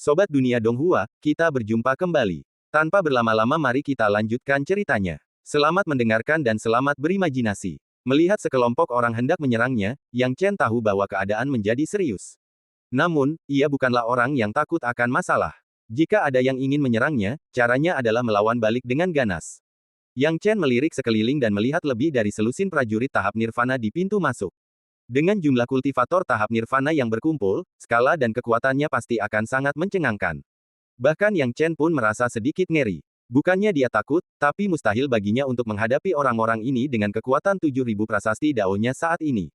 Sobat Dunia Donghua, kita berjumpa kembali. Tanpa berlama-lama mari kita lanjutkan ceritanya. Selamat mendengarkan dan selamat berimajinasi. Melihat sekelompok orang hendak menyerangnya, Yang Chen tahu bahwa keadaan menjadi serius. Namun, ia bukanlah orang yang takut akan masalah. Jika ada yang ingin menyerangnya, caranya adalah melawan balik dengan ganas. Yang Chen melirik sekeliling dan melihat lebih dari selusin prajurit tahap nirvana di pintu masuk. Dengan jumlah kultivator tahap nirvana yang berkumpul, skala dan kekuatannya pasti akan sangat mencengangkan. Bahkan Yang Chen pun merasa sedikit ngeri. Bukannya dia takut, tapi mustahil baginya untuk menghadapi orang-orang ini dengan kekuatan 7.000 prasasti daonya saat ini.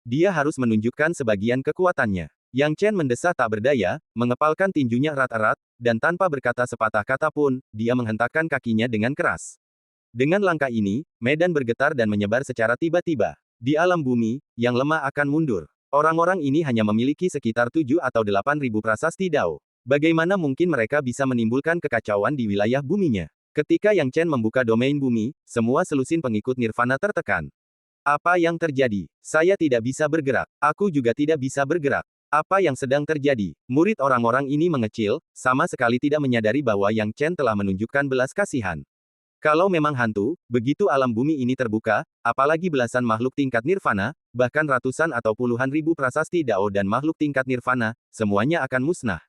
Dia harus menunjukkan sebagian kekuatannya. Yang Chen mendesah tak berdaya, mengepalkan tinjunya erat-erat, dan tanpa berkata sepatah kata pun, dia menghentakkan kakinya dengan keras. Dengan langkah ini, medan bergetar dan menyebar secara tiba-tiba. Di alam bumi, yang lemah akan mundur. Orang-orang ini hanya memiliki sekitar 7 atau 8.000 prasasti dao. Bagaimana mungkin mereka bisa menimbulkan kekacauan di wilayah buminya? Ketika Yang Chen membuka domain bumi, semua selusin pengikut nirvana tertekan. Apa yang terjadi? Saya tidak bisa bergerak. Aku juga tidak bisa bergerak. Apa yang sedang terjadi? Murid orang-orang ini mengecil, sama sekali tidak menyadari bahwa Yang Chen telah menunjukkan belas kasihan. Kalau memang hantu, begitu alam bumi ini terbuka, apalagi belasan makhluk tingkat nirvana, bahkan ratusan atau puluhan ribu prasasti dao dan makhluk tingkat nirvana, semuanya akan musnah.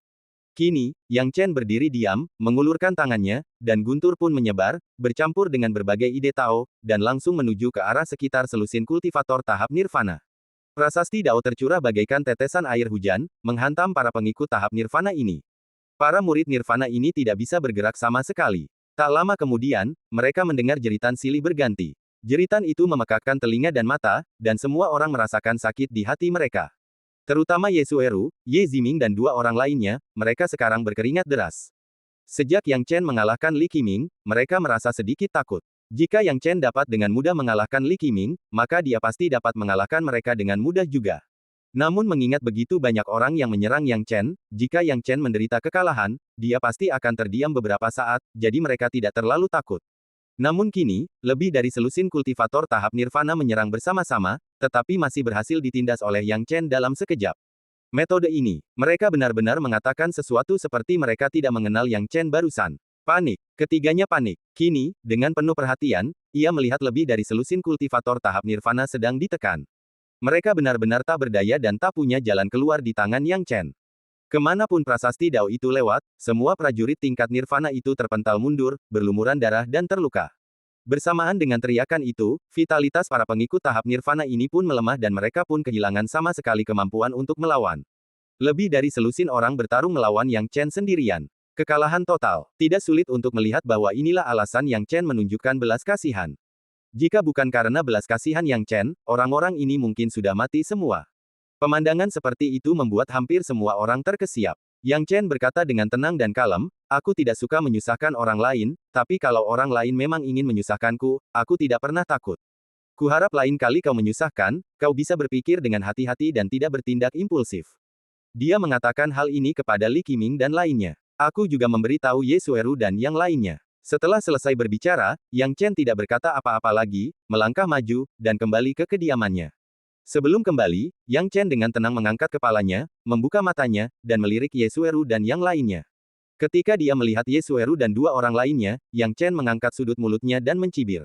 Kini, Yang Chen berdiri diam, mengulurkan tangannya, dan guntur pun menyebar, bercampur dengan berbagai ide Tao, dan langsung menuju ke arah sekitar selusin kultivator tahap nirvana. Prasasti dao tercurah bagaikan tetesan air hujan, menghantam para pengikut tahap nirvana ini. Para murid nirvana ini tidak bisa bergerak sama sekali. Tak lama kemudian, mereka mendengar jeritan silih berganti. Jeritan itu memekakkan telinga dan mata, dan semua orang merasakan sakit di hati mereka. Terutama Ye Sueru, Ye Ziming dan dua orang lainnya, mereka sekarang berkeringat deras. Sejak Yang Chen mengalahkan Li Qiming, mereka merasa sedikit takut. Jika Yang Chen dapat dengan mudah mengalahkan Li Qiming, maka dia pasti dapat mengalahkan mereka dengan mudah juga. Namun mengingat begitu banyak orang yang menyerang Yang Chen, jika Yang Chen menderita kekalahan, dia pasti akan terdiam beberapa saat, jadi mereka tidak terlalu takut. Namun kini, lebih dari selusin kultivator tahap nirvana menyerang bersama-sama, tetapi masih berhasil ditindas oleh Yang Chen dalam sekejap. Metode ini, mereka benar-benar mengatakan sesuatu seperti mereka tidak mengenal Yang Chen barusan. Panik. Ketiganya panik. Kini, dengan penuh perhatian, ia melihat lebih dari selusin kultivator tahap nirvana sedang ditekan. Mereka benar-benar tak berdaya dan tak punya jalan keluar di tangan Yang Chen. Kemanapun prasasti dao itu lewat, semua prajurit tingkat nirvana itu terpental mundur, berlumuran darah dan terluka. Bersamaan dengan teriakan itu, vitalitas para pengikut tahap nirvana ini pun melemah dan mereka pun kehilangan sama sekali kemampuan untuk melawan. Lebih dari selusin orang bertarung melawan Yang Chen sendirian. Kekalahan total. Tidak sulit untuk melihat bahwa inilah alasan Yang Chen menunjukkan belas kasihan. Jika bukan karena belas kasihan Yang Chen, orang-orang ini mungkin sudah mati semua. Pemandangan seperti itu membuat hampir semua orang terkesiap. Yang Chen berkata dengan tenang dan kalem, aku tidak suka menyusahkan orang lain, tapi kalau orang lain memang ingin menyusahkanku, aku tidak pernah takut. Kuharap lain kali kau menyusahkan, kau bisa berpikir dengan hati-hati dan tidak bertindak impulsif. Dia mengatakan hal ini kepada Li Qiming dan lainnya. Aku juga memberitahu Ye Sueru dan yang lainnya. Setelah selesai berbicara, Yang Chen tidak berkata apa-apa lagi, melangkah maju, dan kembali ke kediamannya. Sebelum kembali, Yang Chen dengan tenang mengangkat kepalanya, membuka matanya, dan melirik Ye Sueru dan yang lainnya. Ketika dia melihat Ye Sueru dan dua orang lainnya, Yang Chen mengangkat sudut mulutnya dan mencibir.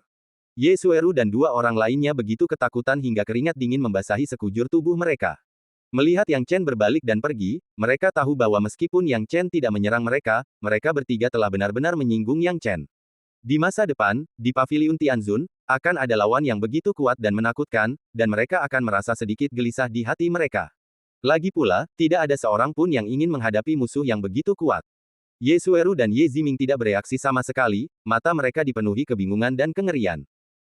Ye Sueru dan dua orang lainnya begitu ketakutan hingga keringat dingin membasahi sekujur tubuh mereka. Melihat Yang Chen berbalik dan pergi, mereka tahu bahwa meskipun Yang Chen tidak menyerang mereka, mereka bertiga telah benar-benar menyinggung Yang Chen. Di masa depan, di Paviliun Tianzun, akan ada lawan yang begitu kuat dan menakutkan, dan mereka akan merasa sedikit gelisah di hati mereka. Lagi pula, tidak ada seorang pun yang ingin menghadapi musuh yang begitu kuat. Ye Sueru dan Ye Ziming tidak bereaksi sama sekali, mata mereka dipenuhi kebingungan dan kengerian.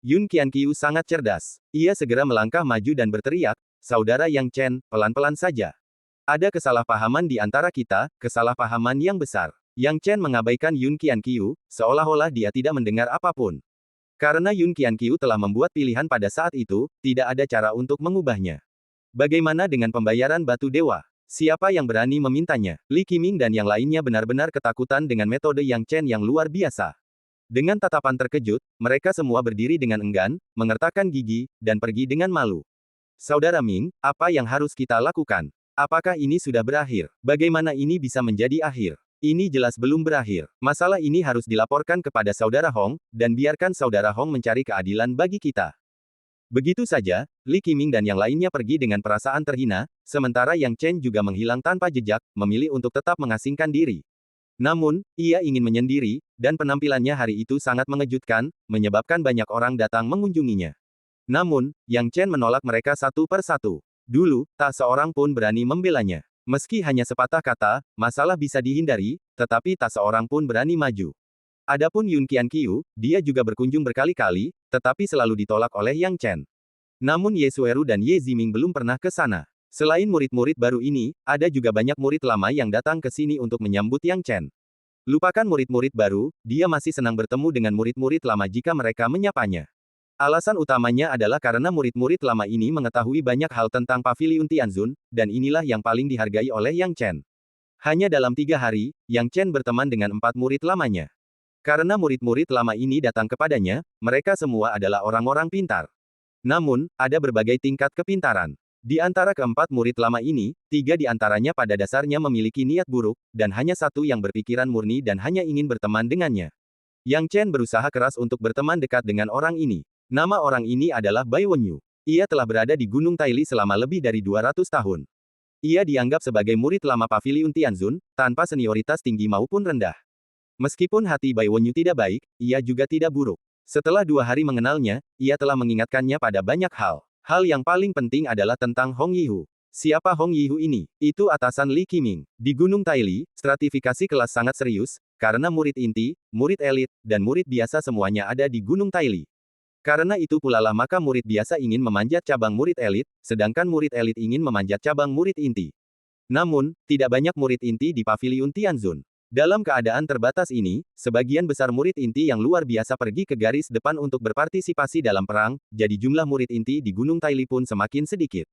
Yun Qianqiu sangat cerdas. Ia segera melangkah maju dan berteriak, Saudara Yang Chen, pelan-pelan saja. Ada kesalahpahaman di antara kita, kesalahpahaman yang besar. Yang Chen mengabaikan Yun Qianqiu, seolah-olah dia tidak mendengar apapun. Karena Yun Qianqiu telah membuat pilihan pada saat itu, tidak ada cara untuk mengubahnya. Bagaimana dengan pembayaran batu dewa? Siapa yang berani memintanya? Li Qiming dan yang lainnya benar-benar ketakutan dengan metode Yang Chen yang luar biasa. Dengan tatapan terkejut, mereka semua berdiri dengan enggan, mengertakkan gigi, dan pergi dengan malu. Saudara Ming, apa yang harus kita lakukan? Apakah ini sudah berakhir? Bagaimana ini bisa menjadi akhir? Ini jelas belum berakhir. Masalah ini harus dilaporkan kepada saudara Hong, dan biarkan saudara Hong mencari keadilan bagi kita. Begitu saja, Li Qiming dan yang lainnya pergi dengan perasaan terhina, sementara Yang Chen juga menghilang tanpa jejak, memilih untuk tetap mengasingkan diri. Namun, ia ingin menyendiri, dan penampilannya hari itu sangat mengejutkan, menyebabkan banyak orang datang mengunjunginya. Namun, Yang Chen menolak mereka satu per satu. Dulu, tak seorang pun berani membelanya. Meski hanya sepatah kata, masalah bisa dihindari, tetapi tak seorang pun berani maju. Adapun Yun Qianqiu, dia juga berkunjung berkali-kali, tetapi selalu ditolak oleh Yang Chen. Namun Ye Sueru dan Ye Ziming belum pernah ke sana. Selain murid-murid baru ini, ada juga banyak murid lama yang datang ke sini untuk menyambut Yang Chen. Lupakan murid-murid baru, dia masih senang bertemu dengan murid-murid lama jika mereka menyapanya. Alasan utamanya adalah karena murid-murid lama ini mengetahui banyak hal tentang Paviliun Tianzun, dan inilah yang paling dihargai oleh Yang Chen. Hanya dalam 3 hari, Yang Chen berteman dengan 4 murid lamanya. Karena murid-murid lama ini datang kepadanya, mereka semua adalah orang-orang pintar. Namun, ada berbagai tingkat kepintaran. Di antara keempat murid lama ini, 3 di antaranya pada dasarnya memiliki niat buruk, dan hanya satu yang berpikiran murni dan hanya ingin berteman dengannya. Yang Chen berusaha keras untuk berteman dekat dengan orang ini. Nama orang ini adalah Bai Wenyu. Ia telah berada di Gunung Taili selama lebih dari 200 tahun. Ia dianggap sebagai murid lama Paviliun Tianzun, tanpa senioritas tinggi maupun rendah. Meskipun hati Bai Wenyu tidak baik, ia juga tidak buruk. Setelah 2 hari mengenalnya, ia telah mengingatkannya pada banyak hal. Hal yang paling penting adalah tentang Hong Yihu. Siapa Hong Yihu ini? Itu atasan Li Qiming. Di Gunung Taili, stratifikasi kelas sangat serius, karena murid inti, murid elit, dan murid biasa semuanya ada di Gunung Taili. Karena itu pula lah maka murid biasa ingin memanjat cabang murid elit, sedangkan murid elit ingin memanjat cabang murid inti. Namun, tidak banyak murid inti di Paviliun Tianzun. Dalam keadaan terbatas ini, sebagian besar murid inti yang luar biasa pergi ke garis depan untuk berpartisipasi dalam perang, jadi jumlah murid inti di Gunung Taili pun semakin sedikit.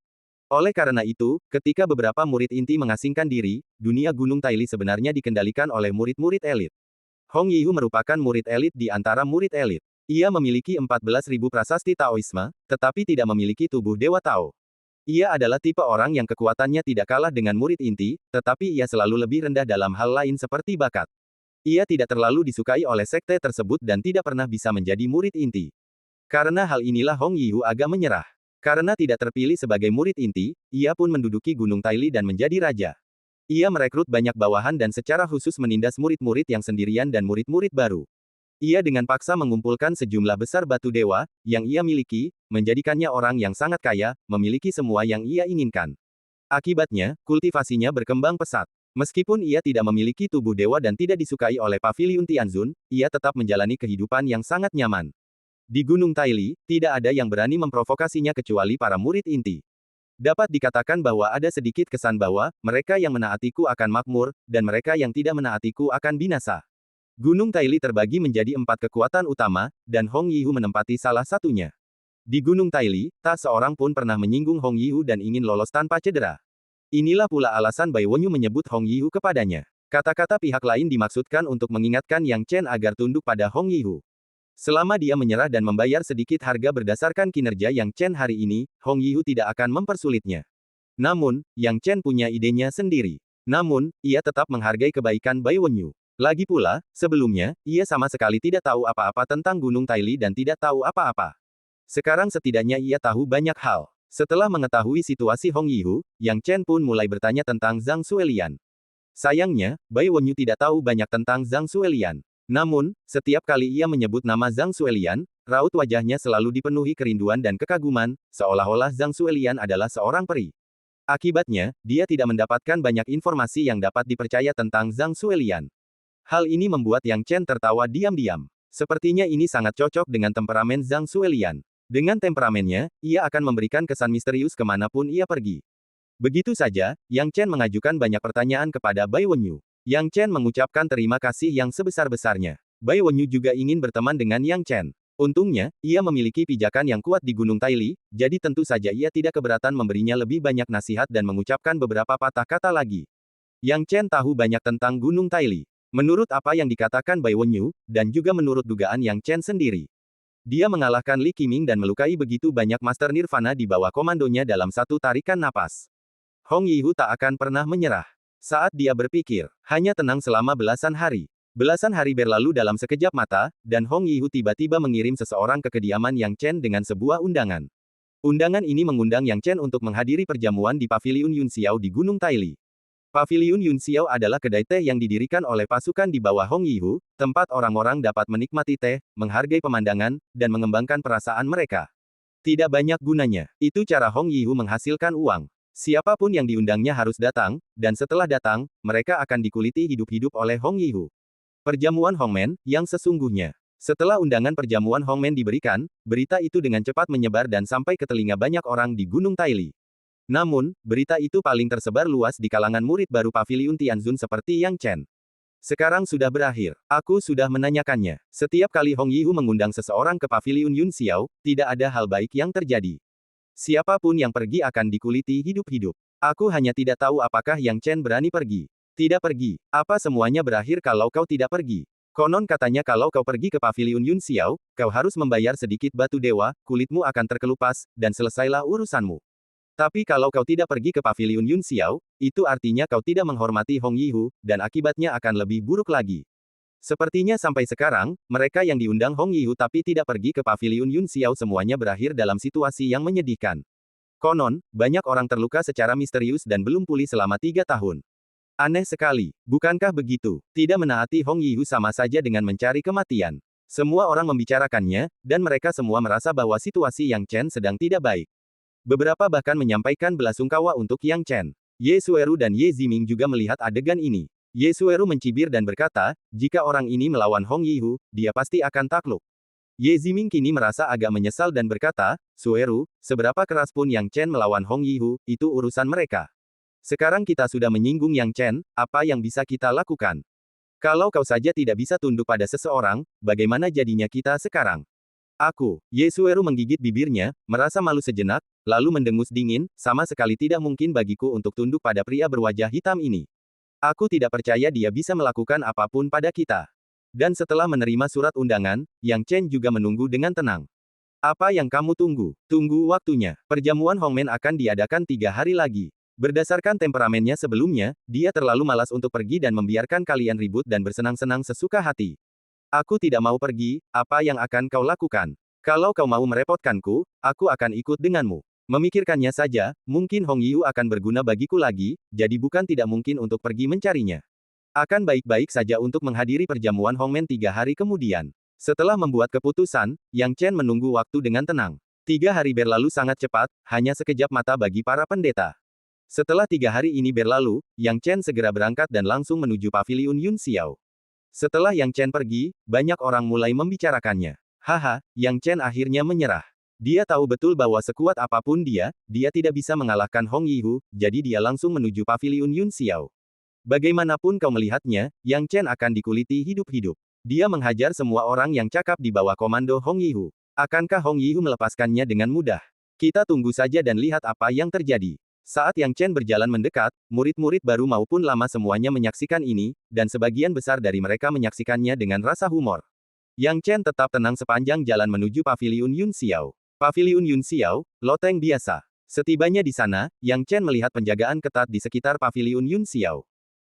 Oleh karena itu, ketika beberapa murid inti mengasingkan diri, dunia Gunung Taili sebenarnya dikendalikan oleh murid-murid elit. Hong Yihu merupakan murid elit di antara murid elit. Ia memiliki 14.000 prasasti Taoisme, tetapi tidak memiliki tubuh Dewa Tao. Ia adalah tipe orang yang kekuatannya tidak kalah dengan murid inti, tetapi ia selalu lebih rendah dalam hal lain seperti bakat. Ia tidak terlalu disukai oleh sekte tersebut dan tidak pernah bisa menjadi murid inti. Karena hal inilah Hong Yihu agak menyerah. Karena tidak terpilih sebagai murid inti, ia pun menduduki Gunung Taili dan menjadi raja. Ia merekrut banyak bawahan dan secara khusus menindas murid-murid yang sendirian dan murid-murid baru. Ia dengan paksa mengumpulkan sejumlah besar batu dewa, yang ia miliki, menjadikannya orang yang sangat kaya, memiliki semua yang ia inginkan. Akibatnya, kultivasinya berkembang pesat. Meskipun ia tidak memiliki tubuh dewa dan tidak disukai oleh Paviliun Tianzun, ia tetap menjalani kehidupan yang sangat nyaman. Di Gunung Taili, tidak ada yang berani memprovokasinya kecuali para murid inti. Dapat dikatakan bahwa ada sedikit kesan bahwa, mereka yang menaatiku akan makmur, dan mereka yang tidak menaatiku akan binasa. Gunung Taili terbagi menjadi 4 kekuatan utama, dan Hong Yihu menempati salah satunya. Di Gunung Taili, tak seorang pun pernah menyinggung Hong Yihu dan ingin lolos tanpa cedera. Inilah pula alasan Bai Wenyu menyebut Hong Yihu kepadanya. Kata-kata pihak lain dimaksudkan untuk mengingatkan Yang Chen agar tunduk pada Hong Yihu. Selama dia menyerah dan membayar sedikit harga berdasarkan kinerja Yang Chen hari ini, Hong Yihu tidak akan mempersulitnya. Namun, Yang Chen punya idenya sendiri. Namun, ia tetap menghargai kebaikan Bai Wenyu. Lagi pula, sebelumnya, ia sama sekali tidak tahu apa-apa tentang Gunung Taili dan tidak tahu apa-apa. Sekarang setidaknya ia tahu banyak hal. Setelah mengetahui situasi Hong Yihu, Yang Chen pun mulai bertanya tentang Zhang Suelian. Sayangnya, Bai Wenyu tidak tahu banyak tentang Zhang Suelian. Namun, setiap kali ia menyebut nama Zhang Suelian, raut wajahnya selalu dipenuhi kerinduan dan kekaguman, seolah-olah Zhang Suelian adalah seorang peri. Akibatnya, dia tidak mendapatkan banyak informasi yang dapat dipercaya tentang Zhang Suelian. Hal ini membuat Yang Chen tertawa diam-diam. Sepertinya ini sangat cocok dengan temperamen Zhang Suelian. Dengan temperamennya, ia akan memberikan kesan misterius kemanapun ia pergi. Begitu saja, Yang Chen mengajukan banyak pertanyaan kepada Bai Wenyu. Yang Chen mengucapkan terima kasih yang sebesar-besarnya. Bai Wenyu juga ingin berteman dengan Yang Chen. Untungnya, ia memiliki pijakan yang kuat di Gunung Taili, jadi tentu saja ia tidak keberatan memberinya lebih banyak nasihat dan mengucapkan beberapa patah kata lagi. Yang Chen tahu banyak tentang Gunung Taili. Menurut apa yang dikatakan Bai Wenyu, dan juga menurut dugaan Yang Chen sendiri. Dia mengalahkan Li Qiming dan melukai begitu banyak Master Nirvana di bawah komandonya dalam satu tarikan napas. Hong Yihu tak akan pernah menyerah. Saat dia berpikir, hanya tenang selama belasan hari. Belasan hari berlalu dalam sekejap mata, dan Hong Yihu tiba-tiba mengirim seseorang ke kediaman Yang Chen dengan sebuah undangan. Undangan ini mengundang Yang Chen untuk menghadiri perjamuan di Paviliun Yun Xiao di Gunung Taili. Paviliun Yun Xiao adalah kedai teh yang didirikan oleh pasukan di bawah Hong Yihu, tempat orang-orang dapat menikmati teh, menghargai pemandangan, dan mengembangkan perasaan mereka. Tidak banyak gunanya. Itu cara Hong Yihu menghasilkan uang. Siapapun yang diundangnya harus datang, dan setelah datang, mereka akan dikuliti hidup-hidup oleh Hong Yihu. Perjamuan Hongmen, yang sesungguhnya. Setelah undangan perjamuan Hongmen diberikan, berita itu dengan cepat menyebar dan sampai ke telinga banyak orang di Gunung Taili. Namun, berita itu paling tersebar luas di kalangan murid baru Paviliun Tianzun seperti Yang Chen. Sekarang sudah berakhir. Aku sudah menanyakannya. Setiap kali Hong Yihu mengundang seseorang ke Paviliun Yun Xiao, tidak ada hal baik yang terjadi. Siapapun yang pergi akan dikuliti hidup-hidup. Aku hanya tidak tahu apakah Yang Chen berani pergi. Tidak pergi. Apa semuanya berakhir kalau kau tidak pergi? Konon katanya kalau kau pergi ke Paviliun Yun Xiao, kau harus membayar sedikit batu dewa, kulitmu akan terkelupas, dan selesailah urusanmu. Tapi kalau kau tidak pergi ke Paviliun Yun Xiao, itu artinya kau tidak menghormati Hong Yihu, dan akibatnya akan lebih buruk lagi. Sepertinya sampai sekarang, mereka yang diundang Hong Yihu tapi tidak pergi ke Paviliun Yun Xiao semuanya berakhir dalam situasi yang menyedihkan. Konon, banyak orang terluka secara misterius dan belum pulih selama 3 tahun. Aneh sekali, bukankah begitu? Tidak menaati Hong Yihu sama saja dengan mencari kematian. Semua orang membicarakannya, dan mereka semua merasa bahwa situasi Yang Chen sedang tidak baik. Beberapa bahkan menyampaikan belasungkawa untuk Yang Chen. Ye Sueru dan Ye Ziming juga melihat adegan ini. Ye Sueru mencibir dan berkata, jika orang ini melawan Hong Yihu, dia pasti akan takluk. Ye Ziming kini merasa agak menyesal dan berkata, Sueru, seberapa keras pun Yang Chen melawan Hong Yihu, itu urusan mereka. Sekarang kita sudah menyinggung Yang Chen, apa yang bisa kita lakukan? Kalau kau saja tidak bisa tunduk pada seseorang, bagaimana jadinya kita sekarang? Aku, Ye Sueru menggigit bibirnya, merasa malu sejenak, lalu mendengus dingin, sama sekali tidak mungkin bagiku untuk tunduk pada pria berwajah hitam ini. Aku tidak percaya dia bisa melakukan apapun pada kita. Dan setelah menerima surat undangan, Yang Chen juga menunggu dengan tenang. Apa yang kamu tunggu? Tunggu waktunya. Perjamuan Hongmen akan diadakan 3 hari lagi. Berdasarkan temperamennya sebelumnya, dia terlalu malas untuk pergi dan membiarkan kalian ribut dan bersenang-senang sesuka hati. Aku tidak mau pergi, apa yang akan kau lakukan? Kalau kau mau merepotkanku, aku akan ikut denganmu. Memikirkannya saja, mungkin Hong Yihu akan berguna bagiku lagi, jadi bukan tidak mungkin untuk pergi mencarinya. Akan baik-baik saja untuk menghadiri perjamuan Hongmen 3 hari kemudian. Setelah membuat keputusan, Yang Chen menunggu waktu dengan tenang. 3 hari berlalu sangat cepat, hanya sekejap mata bagi para pendeta. Setelah 3 hari ini berlalu, Yang Chen segera berangkat dan langsung menuju Paviliun Yun Xiao. Setelah Yang Chen pergi, banyak orang mulai membicarakannya. Haha, Yang Chen akhirnya menyerah. Dia tahu betul bahwa sekuat apapun dia tidak bisa mengalahkan Hong Yihu, jadi dia langsung menuju Paviliun Yun Xiao. Bagaimanapun kau melihatnya, Yang Chen akan dikuliti hidup-hidup. Dia menghajar semua orang yang cakap di bawah komando Hong Yihu. Akankah Hong Yihu melepaskannya dengan mudah? Kita tunggu saja dan lihat apa yang terjadi. Saat Yang Chen berjalan mendekat, murid-murid baru maupun lama semuanya menyaksikan ini, dan sebagian besar dari mereka menyaksikannya dengan rasa humor. Yang Chen tetap tenang sepanjang jalan menuju Paviliun Yun Xiao. Paviliun Yun Xiao, loteng biasa. Setibanya di sana, Yang Chen melihat penjagaan ketat di sekitar Paviliun Yun Xiao.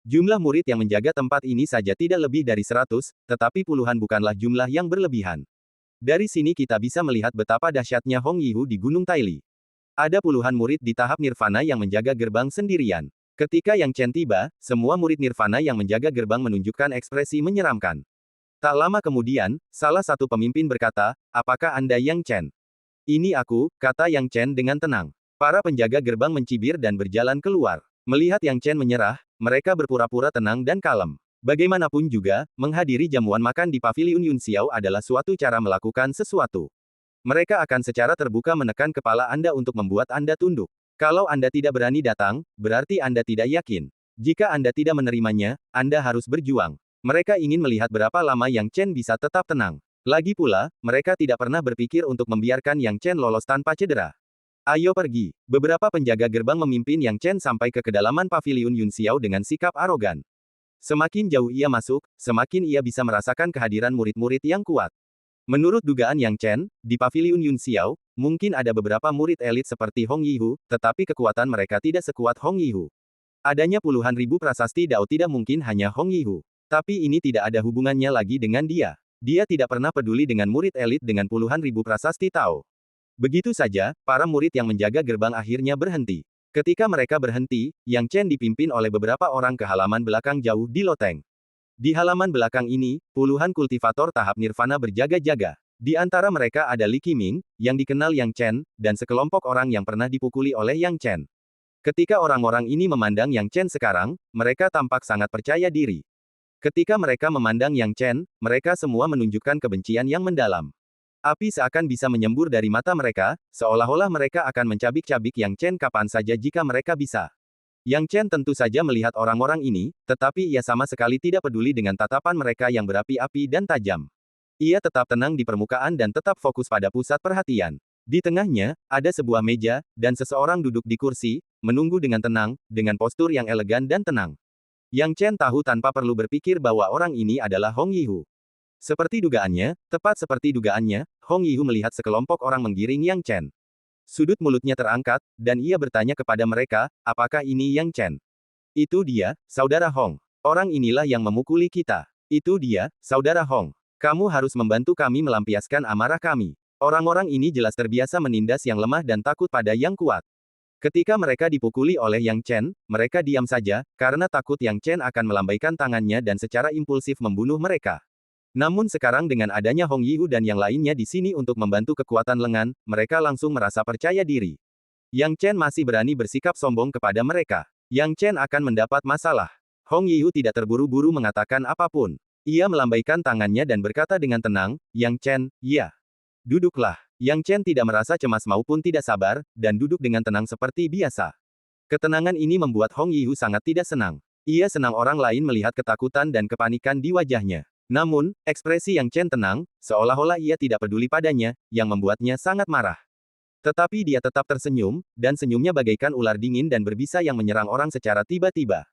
Jumlah murid yang menjaga tempat ini saja tidak lebih dari 100, tetapi puluhan bukanlah jumlah yang berlebihan. Dari sini kita bisa melihat betapa dahsyatnya Hong Yihu di Gunung Taili. Ada puluhan murid di tahap nirvana yang menjaga gerbang sendirian. Ketika Yang Chen tiba, semua murid nirvana yang menjaga gerbang menunjukkan ekspresi menyeramkan. Tak lama kemudian, salah satu pemimpin berkata, apakah Anda Yang Chen? Ini aku, kata Yang Chen dengan tenang. Para penjaga gerbang mencibir dan berjalan keluar. Melihat Yang Chen menyerah, mereka berpura-pura tenang dan kalem. Bagaimanapun juga, menghadiri jamuan makan di Paviliun Yun Xiao adalah suatu cara melakukan sesuatu. Mereka akan secara terbuka menekan kepala Anda untuk membuat Anda tunduk. Kalau Anda tidak berani datang, berarti Anda tidak yakin. Jika Anda tidak menerimanya, Anda harus berjuang. Mereka ingin melihat berapa lama Yang Chen bisa tetap tenang. Lagi pula, mereka tidak pernah berpikir untuk membiarkan Yang Chen lolos tanpa cedera. Ayo pergi. Beberapa penjaga gerbang memimpin Yang Chen sampai ke kedalaman Paviliun Yun Xiao dengan sikap arogan. Semakin jauh ia masuk, semakin ia bisa merasakan kehadiran murid-murid yang kuat. Menurut dugaan Yang Chen, di paviliun Yun Xiao, mungkin ada beberapa murid elit seperti Hong Yihu, tetapi kekuatan mereka tidak sekuat Hong Yihu. Adanya puluhan ribu prasasti Dao tidak mungkin hanya Hong Yihu. Tapi ini tidak ada hubungannya lagi dengan dia. Dia tidak pernah peduli dengan murid elit dengan puluhan ribu prasasti Tao. Begitu saja, para murid yang menjaga gerbang akhirnya berhenti. Ketika mereka berhenti, Yang Chen dipimpin oleh beberapa orang ke halaman belakang jauh di loteng. Di halaman belakang ini, puluhan kultivator tahap nirvana berjaga-jaga. Di antara mereka ada Li Qiming, yang dikenal Yang Chen, dan sekelompok orang yang pernah dipukuli oleh Yang Chen. Ketika orang-orang ini memandang Yang Chen sekarang, mereka tampak sangat percaya diri. Ketika mereka memandang Yang Chen, mereka semua menunjukkan kebencian yang mendalam. Api seakan bisa menyembur dari mata mereka, seolah-olah mereka akan mencabik-cabik Yang Chen kapan saja jika mereka bisa. Yang Chen tentu saja melihat orang-orang ini, tetapi ia sama sekali tidak peduli dengan tatapan mereka yang berapi-api dan tajam. Ia tetap tenang di permukaan dan tetap fokus pada pusat perhatian. Di tengahnya, ada sebuah meja, dan seseorang duduk di kursi, menunggu dengan tenang, dengan postur yang elegan dan tenang. Yang Chen tahu tanpa perlu berpikir bahwa orang ini adalah Hong Yihu. Tepat seperti dugaannya, Hong Yihu melihat sekelompok orang menggiring Yang Chen. Sudut mulutnya terangkat, dan ia bertanya kepada mereka, apakah ini Yang Chen? Itu dia, Saudara Hong. Orang inilah yang memukuli kita. Itu dia, Saudara Hong. Kamu harus membantu kami melampiaskan amarah kami. Orang-orang ini jelas terbiasa menindas yang lemah dan takut pada yang kuat. Ketika mereka dipukuli oleh Yang Chen, mereka diam saja, karena takut Yang Chen akan melambaikan tangannya dan secara impulsif membunuh mereka. Namun sekarang dengan adanya Hong Yihu dan yang lainnya di sini untuk membantu kekuatan lengan, mereka langsung merasa percaya diri. Yang Chen masih berani bersikap sombong kepada mereka. Yang Chen akan mendapat masalah. Hong Yihu tidak terburu-buru mengatakan apapun. Ia melambaikan tangannya dan berkata dengan tenang, Yang Chen, ya. Duduklah. Yang Chen tidak merasa cemas maupun tidak sabar, dan duduk dengan tenang seperti biasa. Ketenangan ini membuat Hong Yihu sangat tidak senang. Ia senang orang lain melihat ketakutan dan kepanikan di wajahnya. Namun, ekspresi Yang Chen tenang, seolah-olah ia tidak peduli padanya, yang membuatnya sangat marah. Tetapi dia tetap tersenyum, dan senyumnya bagaikan ular dingin dan berbisa yang menyerang orang secara tiba-tiba.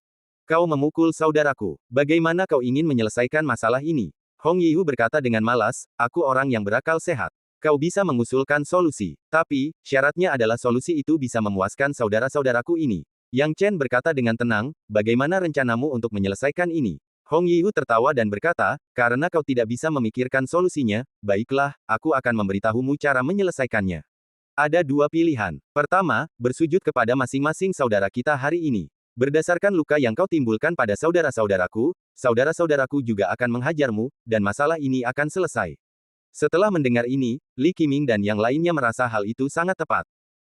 Kau memukul saudaraku. Bagaimana kau ingin menyelesaikan masalah ini? Hong Yihu berkata dengan malas, aku orang yang berakal sehat. Kau bisa mengusulkan solusi. Tapi, syaratnya adalah solusi itu bisa memuaskan saudara-saudaraku ini. Yang Chen berkata dengan tenang, bagaimana rencanamu untuk menyelesaikan ini? Hong Yihu tertawa dan berkata, karena kau tidak bisa memikirkan solusinya, baiklah, aku akan memberitahumu cara menyelesaikannya. Ada dua pilihan. Pertama, bersujud kepada masing-masing saudara kita hari ini. Berdasarkan luka yang kau timbulkan pada saudara-saudaraku, saudara-saudaraku juga akan menghajarmu, dan masalah ini akan selesai. Setelah mendengar ini, Li Qiming dan yang lainnya merasa hal itu sangat tepat.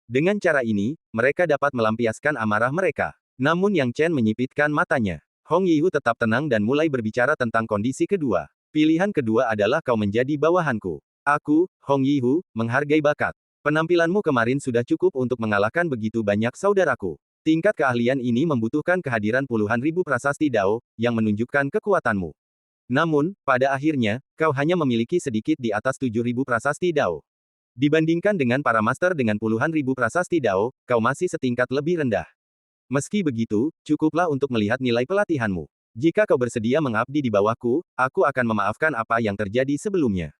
Dengan cara ini, mereka dapat melampiaskan amarah mereka. Namun Yang Chen menyipitkan matanya. Hong Yihu tetap tenang dan mulai berbicara tentang kondisi kedua. Pilihan kedua adalah kau menjadi bawahanku. Aku, Hong Yihu, menghargai bakat. Penampilanmu kemarin sudah cukup untuk mengalahkan begitu banyak saudaraku. Tingkat keahlian ini membutuhkan kehadiran puluhan ribu prasasti Dao, yang menunjukkan kekuatanmu. Namun, pada akhirnya, kau hanya memiliki sedikit di atas 7.000 prasasti Dao. Dibandingkan dengan para master dengan puluhan ribu prasasti Dao, kau masih setingkat lebih rendah. Meski begitu, cukuplah untuk melihat nilai pelatihanmu. Jika kau bersedia mengabdi di bawahku, aku akan memaafkan apa yang terjadi sebelumnya.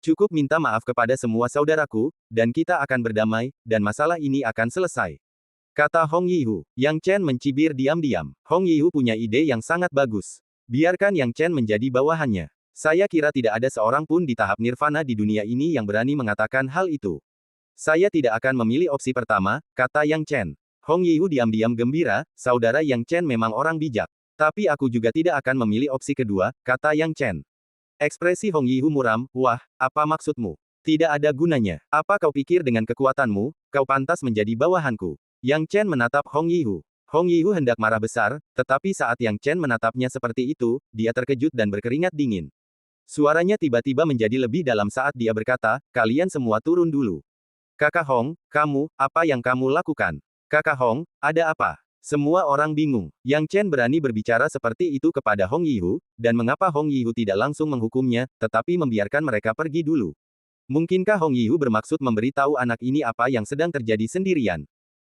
Cukup minta maaf kepada semua saudaraku, dan kita akan berdamai, dan masalah ini akan selesai. Kata Hong Yihu. Yang Chen mencibir diam-diam. Hong Yihu punya ide yang sangat bagus. Biarkan Yang Chen menjadi bawahannya. Saya kira tidak ada seorang pun di tahap nirvana di dunia ini yang berani mengatakan hal itu. Saya tidak akan memilih opsi pertama, kata Yang Chen. Hong Yihu diam-diam gembira, saudara Yang Chen memang orang bijak. Tapi aku juga tidak akan memilih opsi kedua, kata Yang Chen. Ekspresi Hong Yihu muram, wah, apa maksudmu? Tidak ada gunanya. Apa kau pikir dengan kekuatanmu, kau pantas menjadi bawahanku? Yang Chen menatap Hong Yihu. Hong Yihu hendak marah besar, tetapi saat Yang Chen menatapnya seperti itu, dia terkejut dan berkeringat dingin. Suaranya tiba-tiba menjadi lebih dalam saat dia berkata, kalian semua turun dulu. Kakak Hong, kamu, apa yang kamu lakukan? Kakak Hong, ada apa? Semua orang bingung. Yang Chen berani berbicara seperti itu kepada Hong Yihu, dan mengapa Hong Yihu tidak langsung menghukumnya, tetapi membiarkan mereka pergi dulu? Mungkinkah Hong Yihu bermaksud memberitahu anak ini apa yang sedang terjadi sendirian?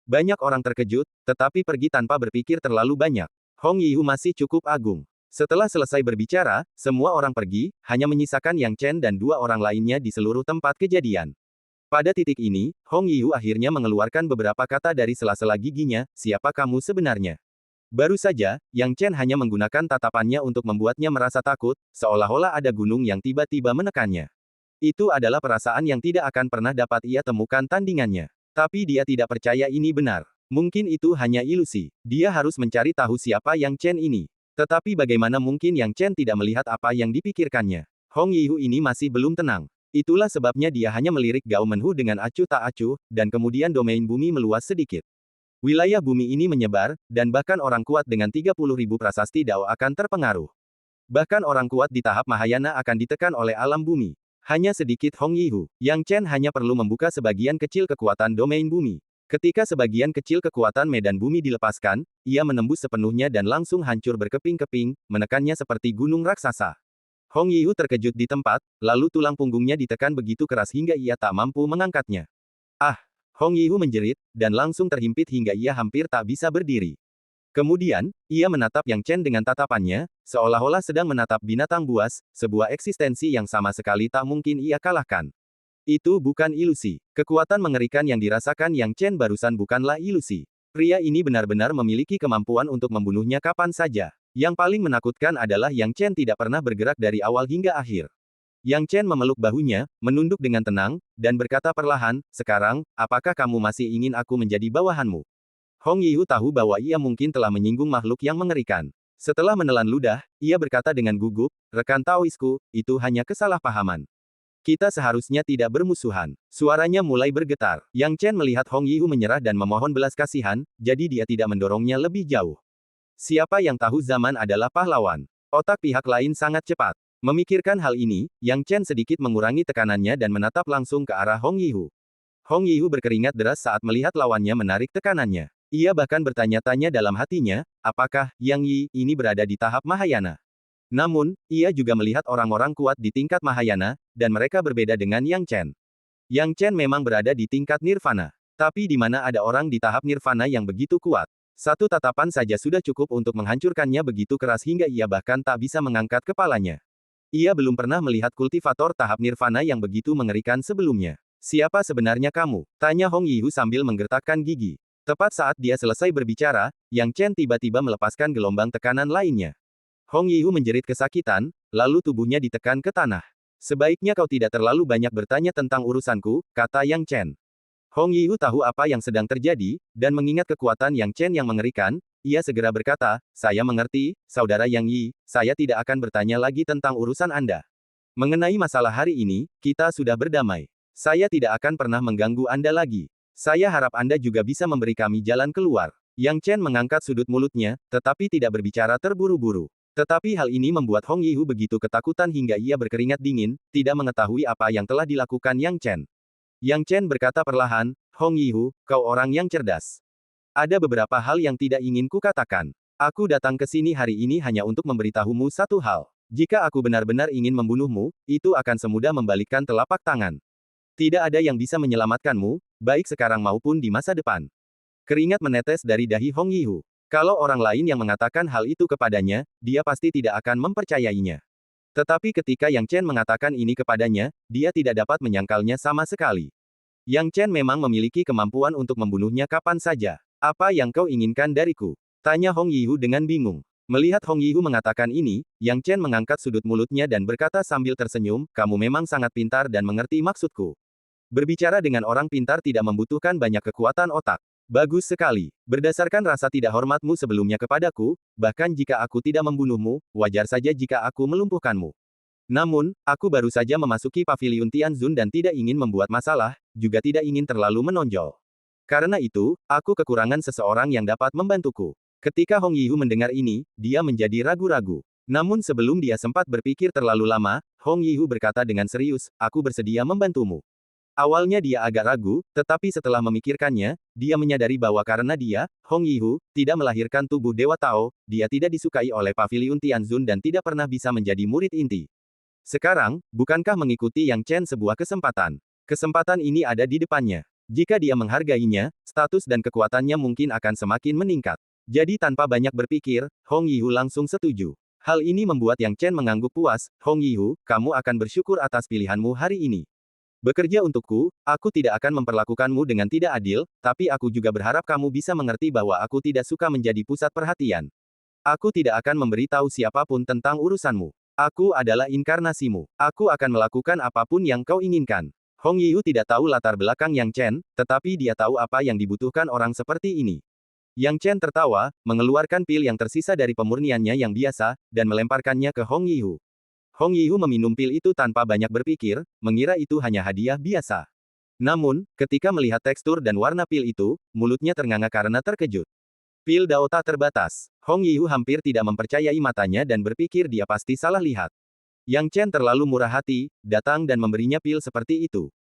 Banyak orang terkejut, tetapi pergi tanpa berpikir terlalu banyak. Hong Yihu masih cukup agung. Setelah selesai berbicara, semua orang pergi, hanya menyisakan Yang Chen dan dua orang lainnya di seluruh tempat kejadian. Pada titik ini, Hong Yihu akhirnya mengeluarkan beberapa kata dari sela-sela giginya, siapa kamu sebenarnya? Baru saja, Yang Chen hanya menggunakan tatapannya untuk membuatnya merasa takut, seolah-olah ada gunung yang tiba-tiba menekannya. Itu adalah perasaan yang tidak akan pernah dapat ia temukan tandingannya. Tapi dia tidak percaya ini benar. Mungkin itu hanya ilusi. Dia harus mencari tahu siapa Yang Chen ini. Tetapi bagaimana mungkin Yang Chen tidak melihat apa yang dipikirkannya? Hong Yihu ini masih belum tenang. Itulah sebabnya dia hanya melirik Gao Menhu dengan acuh tak acuh, dan kemudian domain bumi meluas sedikit. Wilayah bumi ini menyebar, dan bahkan orang kuat dengan 30.000 prasasti Dao akan terpengaruh. Bahkan orang kuat di tahap Mahayana akan ditekan oleh alam bumi. Hanya sedikit Hong Yihu. Yang Chen hanya perlu membuka sebagian kecil kekuatan domain bumi. Ketika sebagian kecil kekuatan medan bumi dilepaskan, ia menembus sepenuhnya dan langsung hancur berkeping-keping, menekannya seperti gunung raksasa. Hong Yihu terkejut di tempat, lalu tulang punggungnya ditekan begitu keras hingga ia tak mampu mengangkatnya. Ah! Hong Yihu menjerit, dan langsung terhimpit hingga ia hampir tak bisa berdiri. Kemudian, ia menatap Yang Chen dengan tatapannya, seolah-olah sedang menatap binatang buas, sebuah eksistensi yang sama sekali tak mungkin ia kalahkan. Itu bukan ilusi. Kekuatan mengerikan yang dirasakan Yang Chen barusan bukanlah ilusi. Pria ini benar-benar memiliki kemampuan untuk membunuhnya kapan saja. Yang paling menakutkan adalah Yang Chen tidak pernah bergerak dari awal hingga akhir. Yang Chen memeluk bahunya, menunduk dengan tenang, dan berkata perlahan, sekarang, apakah kamu masih ingin aku menjadi bawahanmu? Hong Yihu tahu bahwa ia mungkin telah menyinggung makhluk yang mengerikan. Setelah menelan ludah, ia berkata dengan gugup, rekan Taoisku, itu hanya kesalahpahaman. Kita seharusnya tidak bermusuhan. Suaranya mulai bergetar. Yang Chen melihat Hong Yihu menyerah dan memohon belas kasihan, jadi dia tidak mendorongnya lebih jauh. Siapa yang tahu zaman adalah pahlawan. Otak pihak lain sangat cepat. Memikirkan hal ini, Yang Chen sedikit mengurangi tekanannya dan menatap langsung ke arah Hong Yihu. Hong Yihu berkeringat deras saat melihat lawannya menarik tekanannya. Ia bahkan bertanya-tanya dalam hatinya, apakah Yang Yi ini berada di tahap Mahayana? Namun, ia juga melihat orang-orang kuat di tingkat Mahayana, dan mereka berbeda dengan Yang Chen. Yang Chen memang berada di tingkat Nirvana. Tapi di mana ada orang di tahap Nirvana yang begitu kuat? Satu tatapan saja sudah cukup untuk menghancurkannya begitu keras hingga ia bahkan tak bisa mengangkat kepalanya. Ia belum pernah melihat kultivator tahap Nirvana yang begitu mengerikan sebelumnya. Siapa sebenarnya kamu? Tanya Hong Yihu sambil menggertakkan gigi. Tepat saat dia selesai berbicara, Yang Chen tiba-tiba melepaskan gelombang tekanan lainnya. Hong Yihu menjerit kesakitan, lalu tubuhnya ditekan ke tanah. Sebaiknya kau tidak terlalu banyak bertanya tentang urusanku, kata Yang Chen. Hong Yihu tahu apa yang sedang terjadi, dan mengingat kekuatan Yang Chen yang mengerikan, ia segera berkata, saya mengerti, saudara Yang Yi, saya tidak akan bertanya lagi tentang urusan Anda. Mengenai masalah hari ini, kita sudah berdamai. Saya tidak akan pernah mengganggu Anda lagi. Saya harap Anda juga bisa memberi kami jalan keluar. Yang Chen mengangkat sudut mulutnya, tetapi tidak berbicara terburu-buru. Tetapi hal ini membuat Hong Yihu begitu ketakutan hingga ia berkeringat dingin, tidak mengetahui apa yang telah dilakukan Yang Chen. Yang Chen berkata perlahan, Hong Yihu, kau orang yang cerdas. Ada beberapa hal yang tidak ingin kukatakan. Aku datang ke sini hari ini hanya untuk memberitahumu satu hal. Jika aku benar-benar ingin membunuhmu, itu akan semudah membalikkan telapak tangan. Tidak ada yang bisa menyelamatkanmu, baik sekarang maupun di masa depan. Keringat menetes dari dahi Hong Yihu. Kalau orang lain yang mengatakan hal itu kepadanya, dia pasti tidak akan mempercayainya. Tetapi ketika Yang Chen mengatakan ini kepadanya, dia tidak dapat menyangkalnya sama sekali. Yang Chen memang memiliki kemampuan untuk membunuhnya kapan saja. Apa yang kau inginkan dariku? Tanya Hong Yihu dengan bingung. Melihat Hong Yihu mengatakan ini, Yang Chen mengangkat sudut mulutnya dan berkata sambil tersenyum, kamu memang sangat pintar dan mengerti maksudku. Berbicara dengan orang pintar tidak membutuhkan banyak kekuatan otak. Bagus sekali. Berdasarkan rasa tidak hormatmu sebelumnya kepadaku, bahkan jika aku tidak membunuhmu, wajar saja jika aku melumpuhkanmu. Namun, aku baru saja memasuki paviliun Tianzun dan tidak ingin membuat masalah, juga tidak ingin terlalu menonjol. Karena itu, aku kekurangan seseorang yang dapat membantuku. Ketika Hong Yihu mendengar ini, dia menjadi ragu-ragu. Namun sebelum dia sempat berpikir terlalu lama, Hong Yihu berkata dengan serius, aku bersedia membantumu. Awalnya dia agak ragu, tetapi setelah memikirkannya, dia menyadari bahwa karena dia, Hong Yihu, tidak melahirkan tubuh Dewa Tao, dia tidak disukai oleh paviliun Tianzun dan tidak pernah bisa menjadi murid inti. Sekarang, bukankah mengikuti Yang Chen sebuah kesempatan? Kesempatan ini ada di depannya. Jika dia menghargainya, status dan kekuatannya mungkin akan semakin meningkat. Jadi tanpa banyak berpikir, Hong Yihu langsung setuju. Hal ini membuat Yang Chen mengangguk puas. Hong Yihu, kamu akan bersyukur atas pilihanmu hari ini. Bekerja untukku, aku tidak akan memperlakukanmu dengan tidak adil, tapi aku juga berharap kamu bisa mengerti bahwa aku tidak suka menjadi pusat perhatian. Aku tidak akan memberitahu siapapun tentang urusanmu. Aku adalah inkarnasimu. Aku akan melakukan apapun yang kau inginkan. Hong Yihu tidak tahu latar belakang Yang Chen, tetapi dia tahu apa yang dibutuhkan orang seperti ini. Yang Chen tertawa, mengeluarkan pil yang tersisa dari pemurniannya yang biasa, dan melemparkannya ke Hong Yihu. Hong Yihu meminum pil itu tanpa banyak berpikir, mengira itu hanya hadiah biasa. Namun, ketika melihat tekstur dan warna pil itu, mulutnya ternganga karena terkejut. Pil Dao tak terbatas. Hong Yihu hampir tidak mempercayai matanya dan berpikir dia pasti salah lihat. Yang Chen terlalu murah hati, datang dan memberinya pil seperti itu.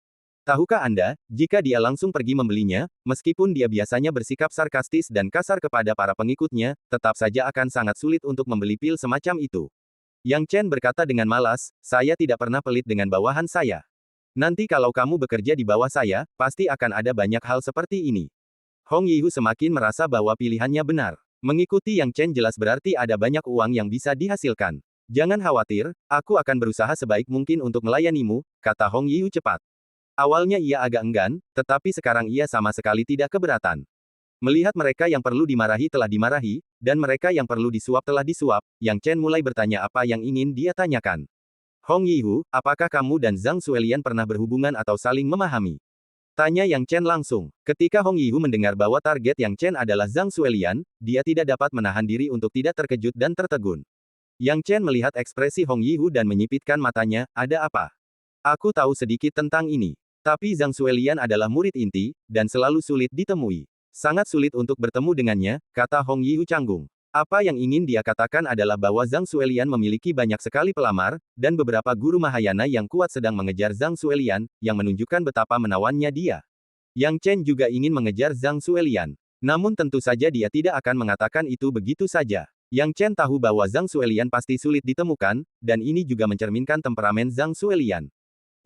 Tahukah Anda, jika dia langsung pergi membelinya, meskipun dia biasanya bersikap sarkastis dan kasar kepada para pengikutnya, tetap saja akan sangat sulit untuk membeli pil semacam itu. Yang Chen berkata dengan malas, saya tidak pernah pelit dengan bawahan saya. Nanti kalau kamu bekerja di bawah saya, pasti akan ada banyak hal seperti ini. Hong Yihu semakin merasa bahwa pilihannya benar. Mengikuti Yang Chen jelas berarti ada banyak uang yang bisa dihasilkan. Jangan khawatir, aku akan berusaha sebaik mungkin untuk melayanimu, kata Hong Yihu cepat. Awalnya ia agak enggan, tetapi sekarang ia sama sekali tidak keberatan. Melihat mereka yang perlu dimarahi telah dimarahi, dan mereka yang perlu disuap telah disuap, Yang Chen mulai bertanya apa yang ingin dia tanyakan. Hong Yihu, apakah kamu dan Zhang Suelian pernah berhubungan atau saling memahami? Tanya Yang Chen langsung. Ketika Hong Yihu mendengar bahwa target Yang Chen adalah Zhang Suelian, dia tidak dapat menahan diri untuk tidak terkejut dan tertegun. Yang Chen melihat ekspresi Hong Yihu dan menyipitkan matanya, ada apa? Aku tahu sedikit tentang ini. Tapi Zhang Suelian adalah murid inti, dan selalu sulit ditemui. Sangat sulit untuk bertemu dengannya, kata Hong Yihu canggung. Apa yang ingin dia katakan adalah bahwa Zhang Suelian memiliki banyak sekali pelamar, dan beberapa guru Mahayana yang kuat sedang mengejar Zhang Suelian, yang menunjukkan betapa menawannya dia. Yang Chen juga ingin mengejar Zhang Suelian. Namun tentu saja dia tidak akan mengatakan itu begitu saja. Yang Chen tahu bahwa Zhang Suelian pasti sulit ditemukan, dan ini juga mencerminkan temperamen Zhang Suelian.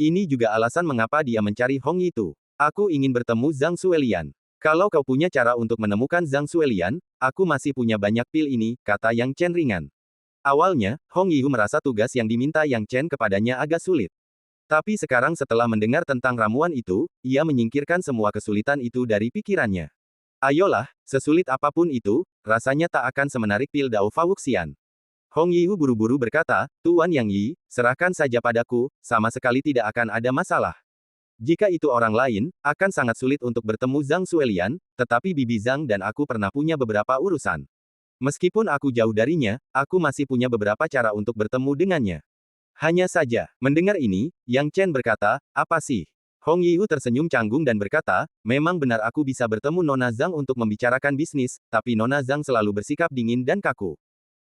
Ini juga alasan mengapa dia mencari Hong itu. Aku ingin bertemu Zhang Suelian. Kalau kau punya cara untuk menemukan Zhang Suelian, aku masih punya banyak pil ini, kata Yang Chen ringan. Awalnya, Hong Yihu merasa tugas yang diminta Yang Chen kepadanya agak sulit. Tapi sekarang setelah mendengar tentang ramuan itu, ia menyingkirkan semua kesulitan itu dari pikirannya. Ayolah, sesulit apapun itu, rasanya tak akan semenarik pil Dao Fawuxian. Hong Yihu buru-buru berkata, Tuan Yang Yi, serahkan saja padaku, sama sekali tidak akan ada masalah. Jika itu orang lain, akan sangat sulit untuk bertemu Zhang Suelian, tetapi Bibi Zhang dan aku pernah punya beberapa urusan. Meskipun aku jauh darinya, aku masih punya beberapa cara untuk bertemu dengannya. Hanya saja, mendengar ini, Yang Chen berkata, apa sih? Hong Yihu tersenyum canggung dan berkata, memang benar aku bisa bertemu Nona Zhang untuk membicarakan bisnis, tapi Nona Zhang selalu bersikap dingin dan kaku.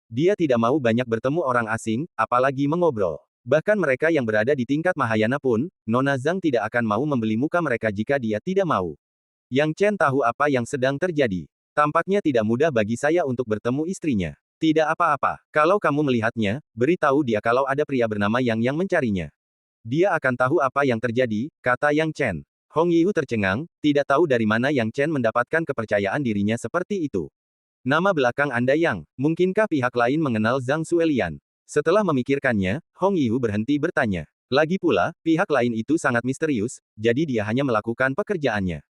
Dia tidak mau banyak bertemu orang asing, apalagi mengobrol. Bahkan mereka yang berada di tingkat Mahayana pun, Nona Zhang tidak akan mau membeli muka mereka jika dia tidak mau. Yang Chen tahu apa yang sedang terjadi. Tampaknya tidak mudah bagi saya untuk bertemu istrinya. Tidak apa-apa. Kalau kamu melihatnya, beritahu dia kalau ada pria bernama Yang mencarinya. Dia akan tahu apa yang terjadi, kata Yang Chen. Hong Yihu tercengang, tidak tahu dari mana Yang Chen mendapatkan kepercayaan dirinya seperti itu. Nama belakang Anda Yang, mungkinkah pihak lain mengenal Zhang Suelian? Setelah memikirkannya, Hong Yihu berhenti bertanya. Lagi pula, pihak lain itu sangat misterius, jadi dia hanya melakukan pekerjaannya.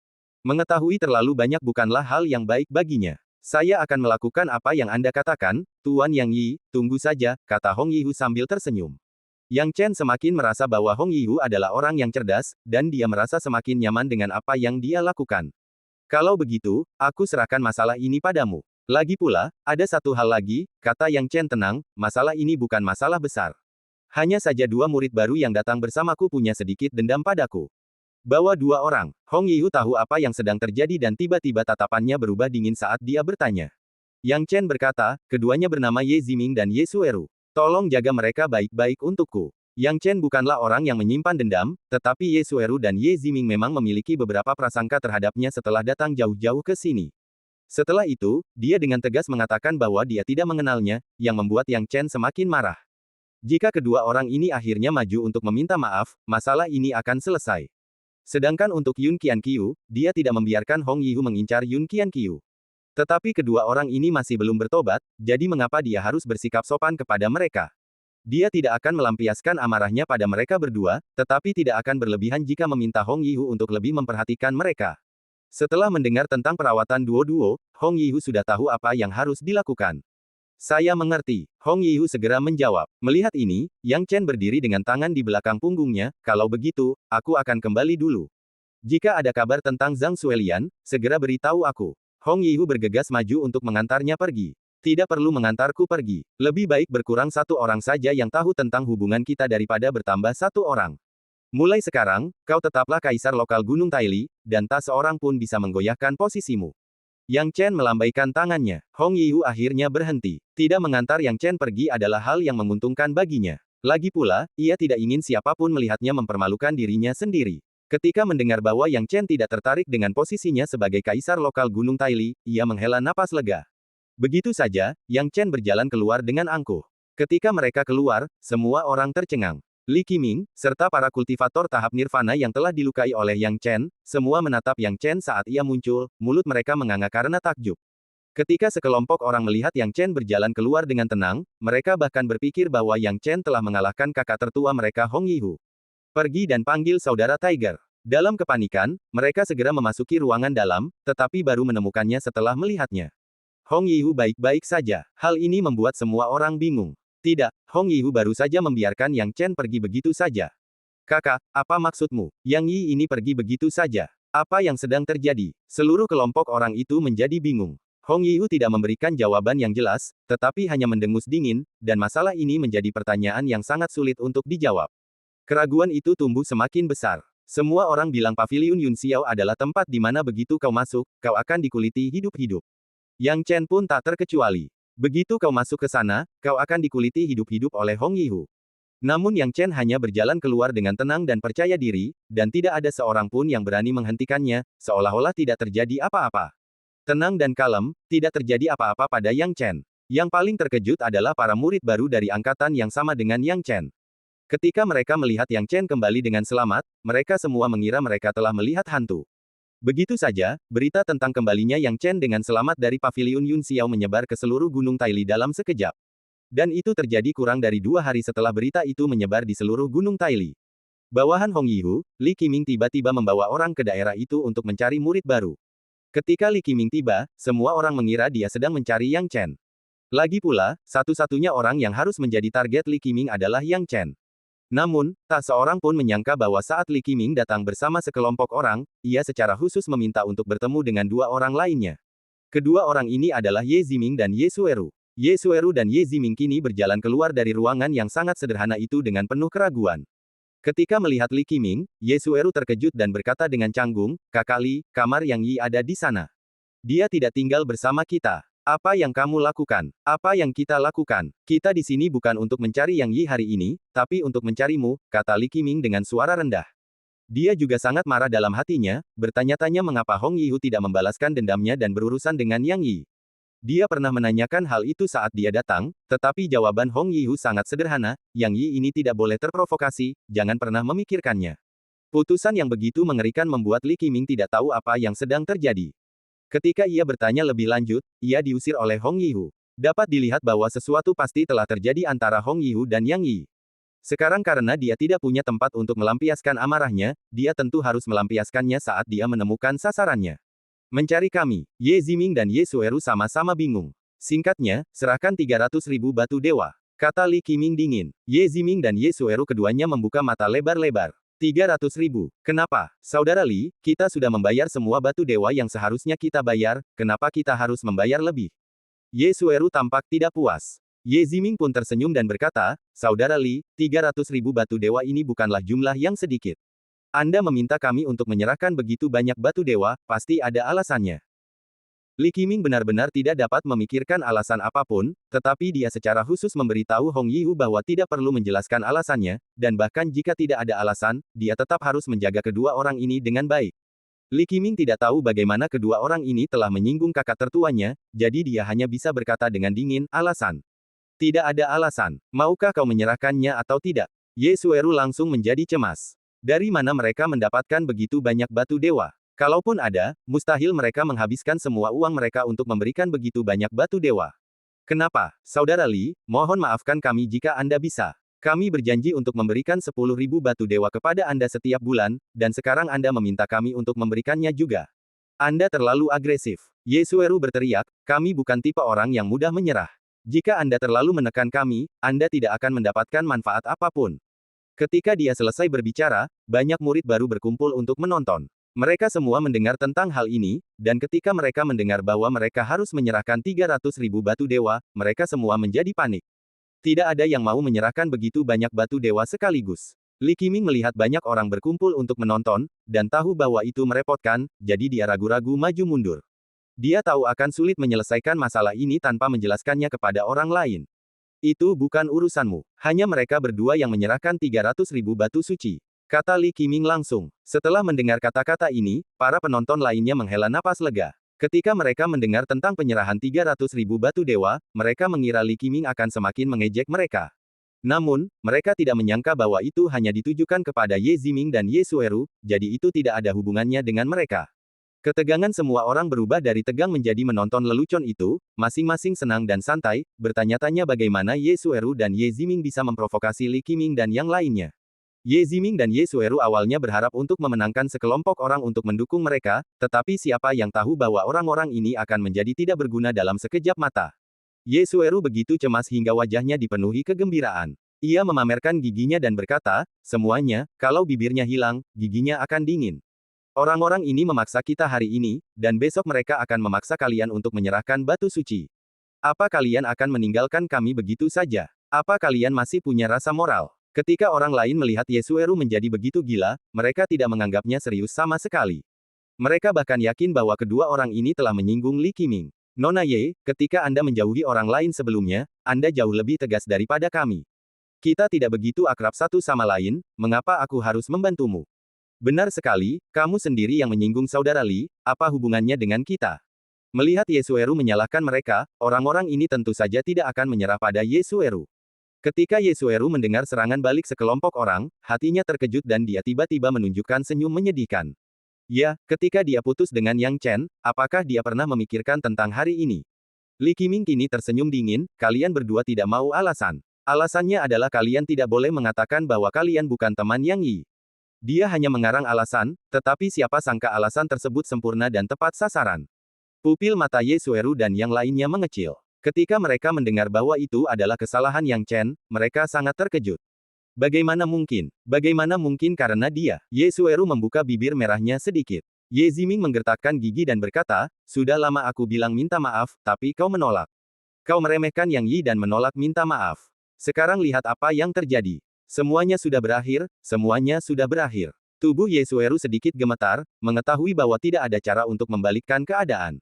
Mengetahui terlalu banyak bukanlah hal yang baik baginya. Saya akan melakukan apa yang Anda katakan, Tuan Yang Yi, tunggu saja, kata Hong Yihu sambil tersenyum. Yang Chen semakin merasa bahwa Hong Yihu adalah orang yang cerdas, dan dia merasa semakin nyaman dengan apa yang dia lakukan. Kalau begitu, aku serahkan masalah ini padamu. Lagi pula, ada satu hal lagi, kata Yang Chen tenang, masalah ini bukan masalah besar. Hanya saja dua murid baru yang datang bersamaku punya sedikit dendam padaku. Bawa dua orang. Hong Yihu tahu apa yang sedang terjadi dan tiba-tiba tatapannya berubah dingin saat dia bertanya. Yang Chen berkata, keduanya bernama Ye Ziming dan Ye Sueru. Tolong jaga mereka baik-baik untukku. Yang Chen bukanlah orang yang menyimpan dendam, tetapi Ye Sueru dan Ye Ziming memang memiliki beberapa prasangka terhadapnya setelah datang jauh-jauh ke sini. Setelah itu, dia dengan tegas mengatakan bahwa dia tidak mengenalnya, yang membuat Yang Chen semakin marah. Jika kedua orang ini akhirnya maju untuk meminta maaf, masalah ini akan selesai. Sedangkan untuk Yun Qianqiu, dia tidak membiarkan Hong Yihu mengincar Yun Qianqiu. Tetapi kedua orang ini masih belum bertobat, jadi mengapa dia harus bersikap sopan kepada mereka? Dia tidak akan melampiaskan amarahnya pada mereka berdua, tetapi tidak akan berlebihan jika meminta Hong Yihu untuk lebih memperhatikan mereka. Setelah mendengar tentang perawatan duo-duo, Hong Yihu sudah tahu apa yang harus dilakukan. Saya mengerti. Hong Yihu segera menjawab. Melihat ini, Yang Chen berdiri dengan tangan di belakang punggungnya, kalau begitu, aku akan kembali dulu. Jika ada kabar tentang Zhang Suelian, segera beritahu aku. Hong Yihu bergegas maju untuk mengantarnya pergi. Tidak perlu mengantarku pergi. Lebih baik berkurang satu orang saja yang tahu tentang hubungan kita daripada bertambah satu orang. Mulai sekarang, kau tetaplah kaisar lokal Gunung Taili, dan tak seorang pun bisa menggoyahkan posisimu. Yang Chen melambaikan tangannya. Hong Yihu akhirnya berhenti. Tidak mengantar Yang Chen pergi adalah hal yang menguntungkan baginya. Lagi pula, ia tidak ingin siapapun melihatnya mempermalukan dirinya sendiri. Ketika mendengar bahwa Yang Chen tidak tertarik dengan posisinya sebagai kaisar lokal Gunung Taili, ia menghela napas lega. Begitu saja, Yang Chen berjalan keluar dengan angkuh. Ketika mereka keluar, semua orang tercengang. Li Qiming, serta para kultivator tahap nirvana yang telah dilukai oleh Yang Chen, semua menatap Yang Chen saat ia muncul, mulut mereka menganga karena takjub. Ketika sekelompok orang melihat Yang Chen berjalan keluar dengan tenang, mereka bahkan berpikir bahwa Yang Chen telah mengalahkan kakak tertua mereka Hong Yihu. Pergi dan panggil saudara Tiger. Dalam kepanikan, mereka segera memasuki ruangan dalam, tetapi baru menemukannya setelah melihatnya. Hong Yihu baik-baik saja. Hal ini membuat semua orang bingung. Tidak, Hong Yihu baru saja membiarkan Yang Chen pergi begitu saja. Kakak, apa maksudmu? Yang Yi ini pergi begitu saja. Apa yang sedang terjadi? Seluruh kelompok orang itu menjadi bingung. Hong Yihu tidak memberikan jawaban yang jelas, tetapi hanya mendengus dingin, dan masalah ini menjadi pertanyaan yang sangat sulit untuk dijawab. Keraguan itu tumbuh semakin besar. Semua orang bilang Paviliun Yun Xiao adalah tempat di mana begitu kau masuk, kau akan dikuliti hidup-hidup. Yang Chen pun tak terkecuali. Begitu kau masuk ke sana, kau akan dikuliti hidup-hidup oleh Hong Yihu. Namun Yang Chen hanya berjalan keluar dengan tenang dan percaya diri, dan tidak ada seorang pun yang berani menghentikannya, seolah-olah tidak terjadi apa-apa. Tenang dan kalem, tidak terjadi apa-apa pada Yang Chen. Yang paling terkejut adalah para murid baru dari angkatan yang sama dengan Yang Chen. Ketika mereka melihat Yang Chen kembali dengan selamat, mereka semua mengira mereka telah melihat hantu. Begitu saja, berita tentang kembalinya Yang Chen dengan selamat dari Paviliun Yun Xiao menyebar ke seluruh Gunung Taili dalam sekejap. Dan itu terjadi kurang dari 2 hari setelah berita itu menyebar di seluruh Gunung Taili. Bawahan Hong Yihu, Li Qiming tiba-tiba membawa orang ke daerah itu untuk mencari murid baru. Ketika Li Qiming tiba, semua orang mengira dia sedang mencari Yang Chen. Lagi pula, satu-satunya orang yang harus menjadi target Li Qiming adalah Yang Chen. Namun, tak seorang pun menyangka bahwa saat Li Qiming datang bersama sekelompok orang, ia secara khusus meminta untuk bertemu dengan 2 orang lainnya. Kedua orang ini adalah Ye Ziming dan Ye Sueru. Ye Sueru dan Ye Ziming kini berjalan keluar dari ruangan yang sangat sederhana itu dengan penuh keraguan. Ketika melihat Li Qiming, Ye Sueru terkejut dan berkata dengan canggung, "Kakak Li, kamar Yang Yi ada di sana. Dia tidak tinggal bersama kita. Apa yang kamu lakukan? Apa yang kita lakukan? Kita di sini bukan untuk mencari Yang Yi hari ini, tapi untuk mencarimu," kata Li Qiming dengan suara rendah. Dia juga sangat marah dalam hatinya, bertanya-tanya mengapa Hong Yihu tidak membalaskan dendamnya dan berurusan dengan Yang Yi. Dia pernah menanyakan hal itu saat dia datang, tetapi jawaban Hong Yihu sangat sederhana, Yang Yi ini tidak boleh terprovokasi, jangan pernah memikirkannya. Putusan yang begitu mengerikan membuat Li Qiming tidak tahu apa yang sedang terjadi. Ketika ia bertanya lebih lanjut, ia diusir oleh Hong Yihu. Dapat dilihat bahwa sesuatu pasti telah terjadi antara Hong Yihu dan Yang Yi. Sekarang karena dia tidak punya tempat untuk melampiaskan amarahnya, dia tentu harus melampiaskannya saat dia menemukan sasarannya. Mencari kami, Ye Ziming dan Ye Sueru sama-sama bingung. Singkatnya, serahkan 300.000 batu dewa, kata Li Qiming dingin. Ye Ziming dan Ye Sueru keduanya membuka mata lebar-lebar. 300.000. Kenapa? Saudara Li, kita sudah membayar semua batu dewa yang seharusnya kita bayar, kenapa kita harus membayar lebih? Ye Sueru tampak tidak puas. Ye Ziming pun tersenyum dan berkata, Saudara Li, 300.000 batu dewa ini bukanlah jumlah yang sedikit. Anda meminta kami untuk menyerahkan begitu banyak batu dewa, pasti ada alasannya. Li Qiming benar-benar tidak dapat memikirkan alasan apapun, tetapi dia secara khusus memberitahu Hong Yihu bahwa tidak perlu menjelaskan alasannya, dan bahkan jika tidak ada alasan, dia tetap harus menjaga kedua orang ini dengan baik. Li Qiming tidak tahu bagaimana kedua orang ini telah menyinggung kakak tertuanya, jadi dia hanya bisa berkata dengan dingin, alasan. Tidak ada alasan. Maukah kau menyerahkannya atau tidak? Ye Sueru langsung menjadi cemas. Dari mana mereka mendapatkan begitu banyak batu dewa? Kalaupun ada, mustahil mereka menghabiskan semua uang mereka untuk memberikan begitu banyak batu dewa. Kenapa, Saudara Li, mohon maafkan kami jika Anda bisa. Kami berjanji untuk memberikan 10.000 batu dewa kepada Anda setiap bulan, dan sekarang Anda meminta kami untuk memberikannya juga. Anda terlalu agresif. Yesueru berteriak, kami bukan tipe orang yang mudah menyerah. Jika Anda terlalu menekan kami, Anda tidak akan mendapatkan manfaat apapun. Ketika dia selesai berbicara, banyak murid baru berkumpul untuk menonton. Mereka semua mendengar tentang hal ini, dan ketika mereka mendengar bahwa mereka harus menyerahkan 300.000 batu dewa, mereka semua menjadi panik. Tidak ada yang mau menyerahkan begitu banyak batu dewa sekaligus. Li Qiming melihat banyak orang berkumpul untuk menonton, dan tahu bahwa itu merepotkan, jadi dia ragu-ragu maju mundur. Dia tahu akan sulit menyelesaikan masalah ini tanpa menjelaskannya kepada orang lain. Itu bukan urusanmu. Hanya mereka berdua yang menyerahkan 300.000 batu suci. Kata Li Qiming langsung. Setelah mendengar kata-kata ini, para penonton lainnya menghela napas lega. Ketika mereka mendengar tentang penyerahan 300.000 batu dewa, mereka mengira Li Qiming akan semakin mengejek mereka. Namun, mereka tidak menyangka bahwa itu hanya ditujukan kepada Ye Ziming dan Ye Sueru, jadi itu tidak ada hubungannya dengan mereka. Ketegangan semua orang berubah dari tegang menjadi menonton lelucon itu, masing-masing senang dan santai, bertanya-tanya bagaimana Ye Sueru dan Ye Ziming bisa memprovokasi Li Qiming dan yang lainnya. Ye Ziming dan Ye Sueru awalnya berharap untuk memenangkan sekelompok orang untuk mendukung mereka, tetapi siapa yang tahu bahwa orang-orang ini akan menjadi tidak berguna dalam sekejap mata. Ye Sueru begitu cemas hingga wajahnya dipenuhi kegembiraan. Ia memamerkan giginya dan berkata, semuanya, kalau bibirnya hilang, giginya akan dingin. Orang-orang ini memaksa kita hari ini, dan besok mereka akan memaksa kalian untuk menyerahkan batu suci. Apa kalian akan meninggalkan kami begitu saja? Apa kalian masih punya rasa moral? Ketika orang lain melihat Yesueru menjadi begitu gila, mereka tidak menganggapnya serius sama sekali. Mereka bahkan yakin bahwa kedua orang ini telah menyinggung Li Qiming. Nona Ye, ketika Anda menjauhi orang lain sebelumnya, Anda jauh lebih tegas daripada kami. Kita tidak begitu akrab satu sama lain, mengapa aku harus membantumu? Benar sekali, kamu sendiri yang menyinggung Saudara Li, apa hubungannya dengan kita? Melihat Yesueru menyalahkan mereka, orang-orang ini tentu saja tidak akan menyerah pada Yesueru. Ketika Yesueru mendengar serangan balik sekelompok orang, hatinya terkejut dan dia tiba-tiba menunjukkan senyum menyedihkan. Ya, ketika dia putus dengan Yang Chen, apakah dia pernah memikirkan tentang hari ini? Li Qiming kini tersenyum dingin, kalian berdua tidak mau alasan. Alasannya adalah kalian tidak boleh mengatakan bahwa kalian bukan teman Yang Yi. Dia hanya mengarang alasan, tetapi siapa sangka alasan tersebut sempurna dan tepat sasaran. Pupil mata Yesueru dan yang lainnya mengecil. Ketika mereka mendengar bahwa itu adalah kesalahan Yang Chen, mereka sangat terkejut. Bagaimana mungkin? Bagaimana mungkin karena dia? Yesueru membuka bibir merahnya sedikit. Ye Ziming menggertakkan gigi dan berkata, sudah lama aku bilang minta maaf, tapi kau menolak. Kau meremehkan Yang Yi dan menolak minta maaf. Sekarang lihat apa yang terjadi. Semuanya sudah berakhir, semuanya sudah berakhir. Tubuh Yesueru sedikit gemetar, mengetahui bahwa tidak ada cara untuk membalikkan keadaan.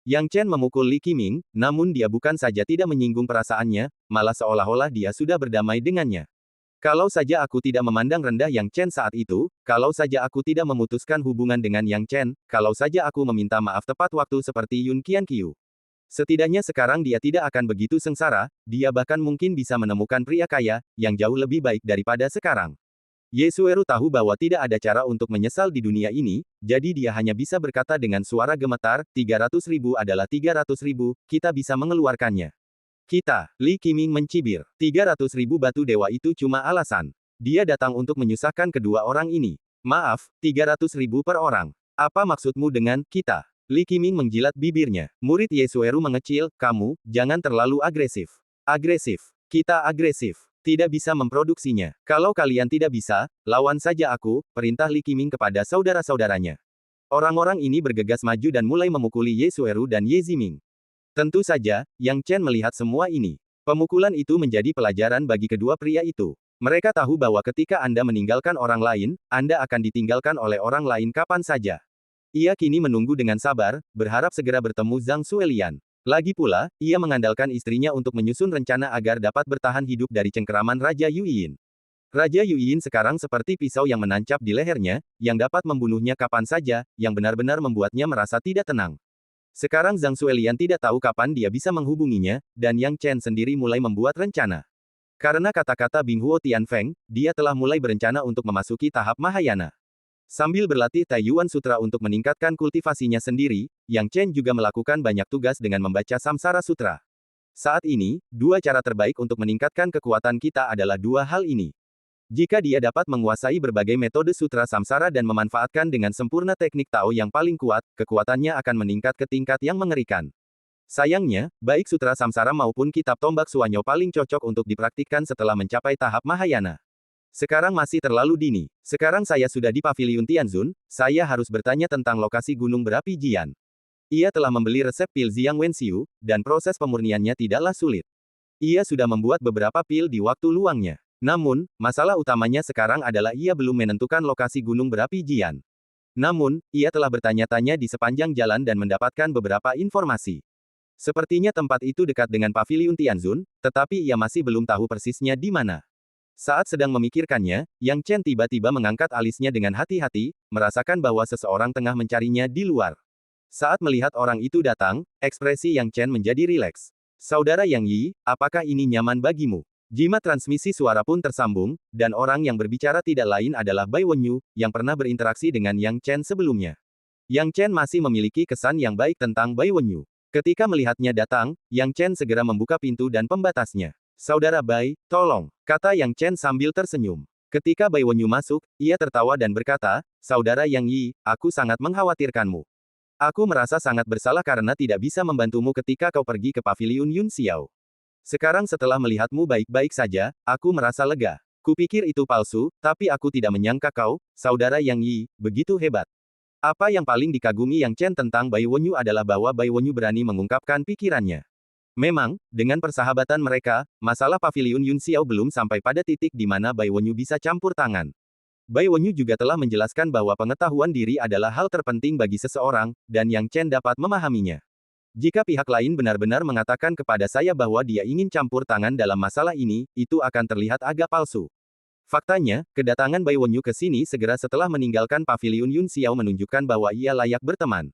Yang Chen memukul Li Qiming, namun dia bukan saja tidak menyinggung perasaannya, malah seolah-olah dia sudah berdamai dengannya. Kalau saja aku tidak memandang rendah Yang Chen saat itu, kalau saja aku tidak memutuskan hubungan dengan Yang Chen, kalau saja aku meminta maaf tepat waktu seperti Yun Qianqiu. Setidaknya sekarang dia tidak akan begitu sengsara, dia bahkan mungkin bisa menemukan pria kaya, yang jauh lebih baik daripada sekarang. Yesueru tahu bahwa tidak ada cara untuk menyesal di dunia ini, jadi dia hanya bisa berkata dengan suara gemetar, 300.000 adalah 300.000, kita bisa mengeluarkannya. Kita, Li Qiming mencibir, 300.000 batu dewa itu cuma alasan. Dia datang untuk menyusahkan kedua orang ini. Maaf, 300.000 per orang. Apa maksudmu dengan, kita? Li Qiming menjilat bibirnya. Murid Yesueru mengecil, kamu, jangan terlalu agresif. Agresif. Kita agresif. Tidak bisa memproduksinya. Kalau kalian tidak bisa, lawan saja aku, perintah Li Qiming kepada saudara-saudaranya. Orang-orang ini bergegas maju dan mulai memukuli Yesueru dan Ye Ziming. Tentu saja, Yang Chen melihat semua ini. Pemukulan itu menjadi pelajaran bagi kedua pria itu. Mereka tahu bahwa ketika Anda meninggalkan orang lain, Anda akan ditinggalkan oleh orang lain kapan saja. Ia kini menunggu dengan sabar, berharap segera bertemu Zhang Suelian. Lagi pula, ia mengandalkan istrinya untuk menyusun rencana agar dapat bertahan hidup dari cengkeraman Raja Yuyin. Raja Yuyin sekarang seperti pisau yang menancap di lehernya, yang dapat membunuhnya kapan saja, yang benar-benar membuatnya merasa tidak tenang. Sekarang Zhang Suelian tidak tahu kapan dia bisa menghubunginya, dan Yang Chen sendiri mulai membuat rencana. Karena kata-kata Binghuo Tianfeng, dia telah mulai berencana untuk memasuki tahap Mahayana. Sambil berlatih Taiyuan Sutra untuk meningkatkan kultivasinya sendiri, Yang Chen juga melakukan banyak tugas dengan membaca Samsara Sutra. Saat ini, dua cara terbaik untuk meningkatkan kekuatan kita adalah dua hal ini. Jika dia dapat menguasai berbagai metode sutra samsara dan memanfaatkan dengan sempurna teknik Tao yang paling kuat, kekuatannya akan meningkat ke tingkat yang mengerikan. Sayangnya, baik sutra samsara maupun kitab tombak Suanyo paling cocok untuk dipraktikkan setelah mencapai tahap Mahayana. Sekarang masih terlalu dini. Sekarang saya sudah di Paviliun Tianzun, saya harus bertanya tentang lokasi gunung berapi Jian. Ia telah membeli resep pil Jiang Wenxiu, dan proses pemurniannya tidaklah sulit. Ia sudah membuat beberapa pil di waktu luangnya. Namun, masalah utamanya sekarang adalah ia belum menentukan lokasi gunung berapi Jian. Namun, ia telah bertanya-tanya di sepanjang jalan dan mendapatkan beberapa informasi. Sepertinya tempat itu dekat dengan Paviliun Tianzun, tetapi ia masih belum tahu persisnya di mana. Saat sedang memikirkannya, Yang Chen tiba-tiba mengangkat alisnya dengan hati-hati, merasakan bahwa seseorang tengah mencarinya di luar. Saat melihat orang itu datang, ekspresi Yang Chen menjadi rileks. Saudara Yang Yi, apakah ini nyaman bagimu? Jimat transmisi suara pun tersambung, dan orang yang berbicara tidak lain adalah Bai Wenyu, yang pernah berinteraksi dengan Yang Chen sebelumnya. Yang Chen masih memiliki kesan yang baik tentang Bai Wenyu. Ketika melihatnya datang, Yang Chen segera membuka pintu dan pembatasnya. Saudara Bai, tolong, kata Yang Chen sambil tersenyum. Ketika Bai Wenyu masuk, ia tertawa dan berkata, Saudara Yang Yi, aku sangat mengkhawatirkanmu. Aku merasa sangat bersalah karena tidak bisa membantumu ketika kau pergi ke Paviliun Yun Xiao. Sekarang setelah melihatmu baik-baik saja, aku merasa lega. Kupikir itu palsu, tapi aku tidak menyangka kau, saudara Yang Yi, begitu hebat. Apa yang paling dikagumi Yang Chen tentang Bai Wenyu adalah bahwa Bai Wenyu berani mengungkapkan pikirannya. Memang, dengan persahabatan mereka, masalah Paviliun Yun Xiao belum sampai pada titik di mana Bai Wenyu bisa campur tangan. Bai Wenyu juga telah menjelaskan bahwa pengetahuan diri adalah hal terpenting bagi seseorang, dan Yang Chen dapat memahaminya. Jika pihak lain benar-benar mengatakan kepada saya bahwa dia ingin campur tangan dalam masalah ini, itu akan terlihat agak palsu. Faktanya, kedatangan Bai Wenyu ke sini segera setelah meninggalkan Paviliun Yun Xiao menunjukkan bahwa ia layak berteman.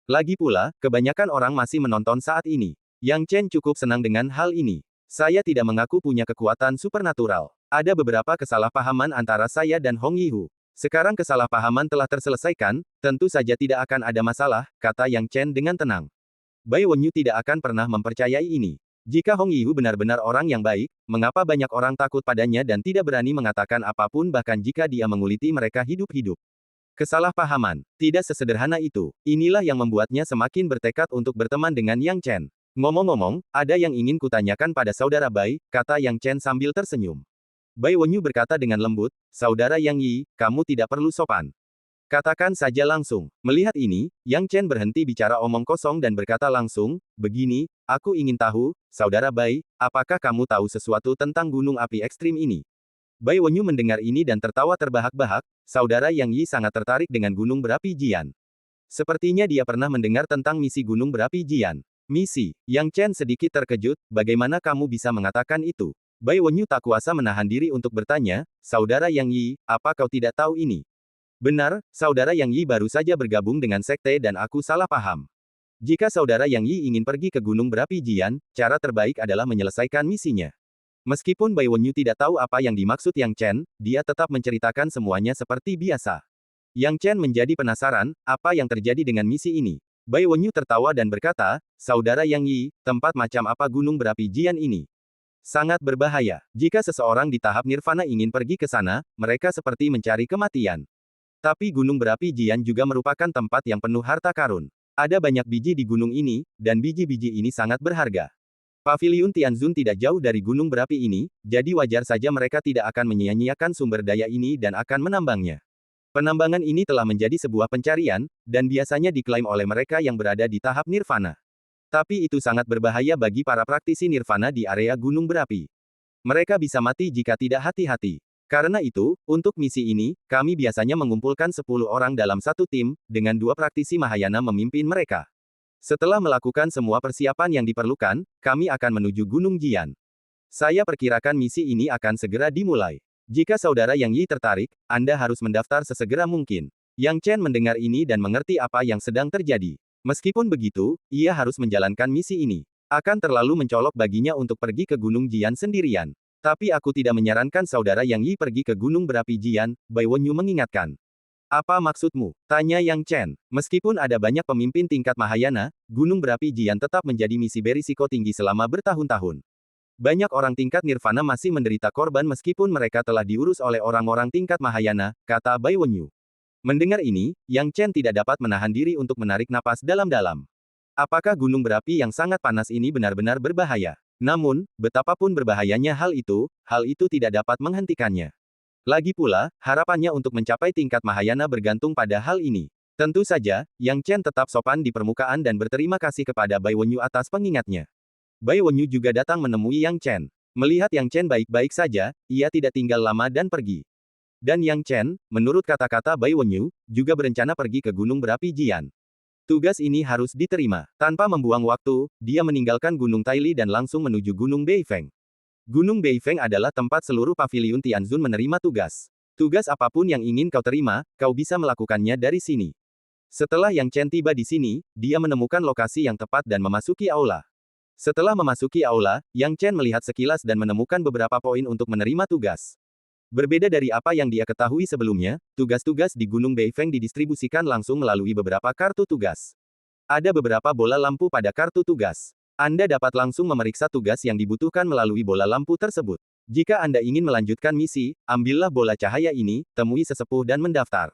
Lagi pula, kebanyakan orang masih menonton saat ini. Yang Chen cukup senang dengan hal ini. Saya tidak mengaku punya kekuatan supernatural. Ada beberapa kesalahpahaman antara saya dan Hong Yihu. Sekarang kesalahpahaman telah terselesaikan, tentu saja tidak akan ada masalah, kata Yang Chen dengan tenang. Bai Wenyu tidak akan pernah mempercayai ini. Jika Hong Yihu benar-benar orang yang baik, mengapa banyak orang takut padanya dan tidak berani mengatakan apapun bahkan jika dia menguliti mereka hidup-hidup? Kesalahpahaman. Tidak sesederhana itu. Inilah yang membuatnya semakin bertekad untuk berteman dengan Yang Chen. Ngomong-ngomong, ada yang ingin kutanyakan pada saudara Bai, kata Yang Chen sambil tersenyum. Bai Wenyu berkata dengan lembut, Saudara Yang Yi, kamu tidak perlu sopan. Katakan saja langsung. Melihat ini, Yang Chen berhenti bicara omong kosong dan berkata langsung, begini, aku ingin tahu, Saudara Bai, apakah kamu tahu sesuatu tentang gunung api ekstrim ini? Bai Wenyu mendengar ini dan tertawa terbahak-bahak, Saudara Yang Yi sangat tertarik dengan gunung berapi Jian. Sepertinya dia pernah mendengar tentang misi gunung berapi Jian. Misi. Yang Chen sedikit terkejut, bagaimana kamu bisa mengatakan itu? Bai Wenyu tak kuasa menahan diri untuk bertanya, Saudara Yang Yi, apa kau tidak tahu ini? Benar, Saudara Yang Yi baru saja bergabung dengan sekte dan aku salah paham. Jika Saudara Yang Yi ingin pergi ke gunung berapi Jian, cara terbaik adalah menyelesaikan misinya. Meskipun Bai Wenyu tidak tahu apa yang dimaksud Yang Chen, dia tetap menceritakan semuanya seperti biasa. Yang Chen menjadi penasaran, apa yang terjadi dengan misi ini. Bai Wenyu tertawa dan berkata, Saudara Yang Yi, tempat macam apa gunung berapi Jian ini? Sangat berbahaya. Jika seseorang di tahap nirvana ingin pergi ke sana, mereka seperti mencari kematian. Tapi gunung berapi Jian juga merupakan tempat yang penuh harta karun. Ada banyak biji di gunung ini, dan biji-biji ini sangat berharga. Paviliun Tianzun tidak jauh dari gunung berapi ini, jadi wajar saja mereka tidak akan menyia-nyiakan sumber daya ini dan akan menambangnya. Penambangan ini telah menjadi sebuah pencarian, dan biasanya diklaim oleh mereka yang berada di tahap nirvana. Tapi itu sangat berbahaya bagi para praktisi nirvana di area gunung berapi. Mereka bisa mati jika tidak hati-hati. Karena itu, untuk misi ini, kami biasanya mengumpulkan 10 orang dalam satu tim, dengan 2 praktisi Mahayana memimpin mereka. Setelah melakukan semua persiapan yang diperlukan, kami akan menuju Gunung Jian. Saya perkirakan misi ini akan segera dimulai. Jika Saudara Yang Yi tertarik, Anda harus mendaftar sesegera mungkin. Yang Chen mendengar ini dan mengerti apa yang sedang terjadi. Meskipun begitu, ia harus menjalankan misi ini. Akan terlalu mencolok baginya untuk pergi ke Gunung Jian sendirian. Tapi aku tidak menyarankan Saudara Yang Yi pergi ke gunung berapi Jian, Bai Wenyu mengingatkan. Apa maksudmu? Tanya Yang Chen. Meskipun ada banyak pemimpin tingkat Mahayana, Gunung Berapi Jian tetap menjadi misi berisiko tinggi selama bertahun-tahun. Banyak orang tingkat Nirvana masih menderita korban meskipun mereka telah diurus oleh orang-orang tingkat Mahayana, kata Bai Wenyu. Mendengar ini, Yang Chen tidak dapat menahan diri untuk menarik napas dalam-dalam. Apakah gunung berapi yang sangat panas ini benar-benar berbahaya? Namun, betapapun berbahayanya hal itu tidak dapat menghentikannya. Lagi pula, harapannya untuk mencapai tingkat Mahayana bergantung pada hal ini. Tentu saja, Yang Chen tetap sopan di permukaan dan berterima kasih kepada Bai Wenyu atas pengingatnya. Bai Wenyu juga datang menemui Yang Chen. Melihat Yang Chen baik-baik saja, ia tidak tinggal lama dan pergi. Dan Yang Chen, menurut kata-kata Bai Wenyu, juga berencana pergi ke Gunung Berapi Jian. Tugas ini harus diterima. Tanpa membuang waktu, dia meninggalkan Gunung Taili dan langsung menuju Gunung Beifeng. Gunung Beifeng adalah tempat seluruh paviliun Tianzun menerima tugas. Tugas apapun yang ingin kau terima, kau bisa melakukannya dari sini. Setelah Yang Chen tiba di sini, dia menemukan lokasi yang tepat dan memasuki aula. Setelah memasuki aula, Yang Chen melihat sekilas dan menemukan beberapa poin untuk menerima tugas. Berbeda dari apa yang dia ketahui sebelumnya, tugas-tugas di Gunung Beifeng didistribusikan langsung melalui beberapa kartu tugas. Ada beberapa bola lampu pada kartu tugas. Anda dapat langsung memeriksa tugas yang dibutuhkan melalui bola lampu tersebut. Jika Anda ingin melanjutkan misi, ambillah bola cahaya ini, temui sesepuh dan mendaftar.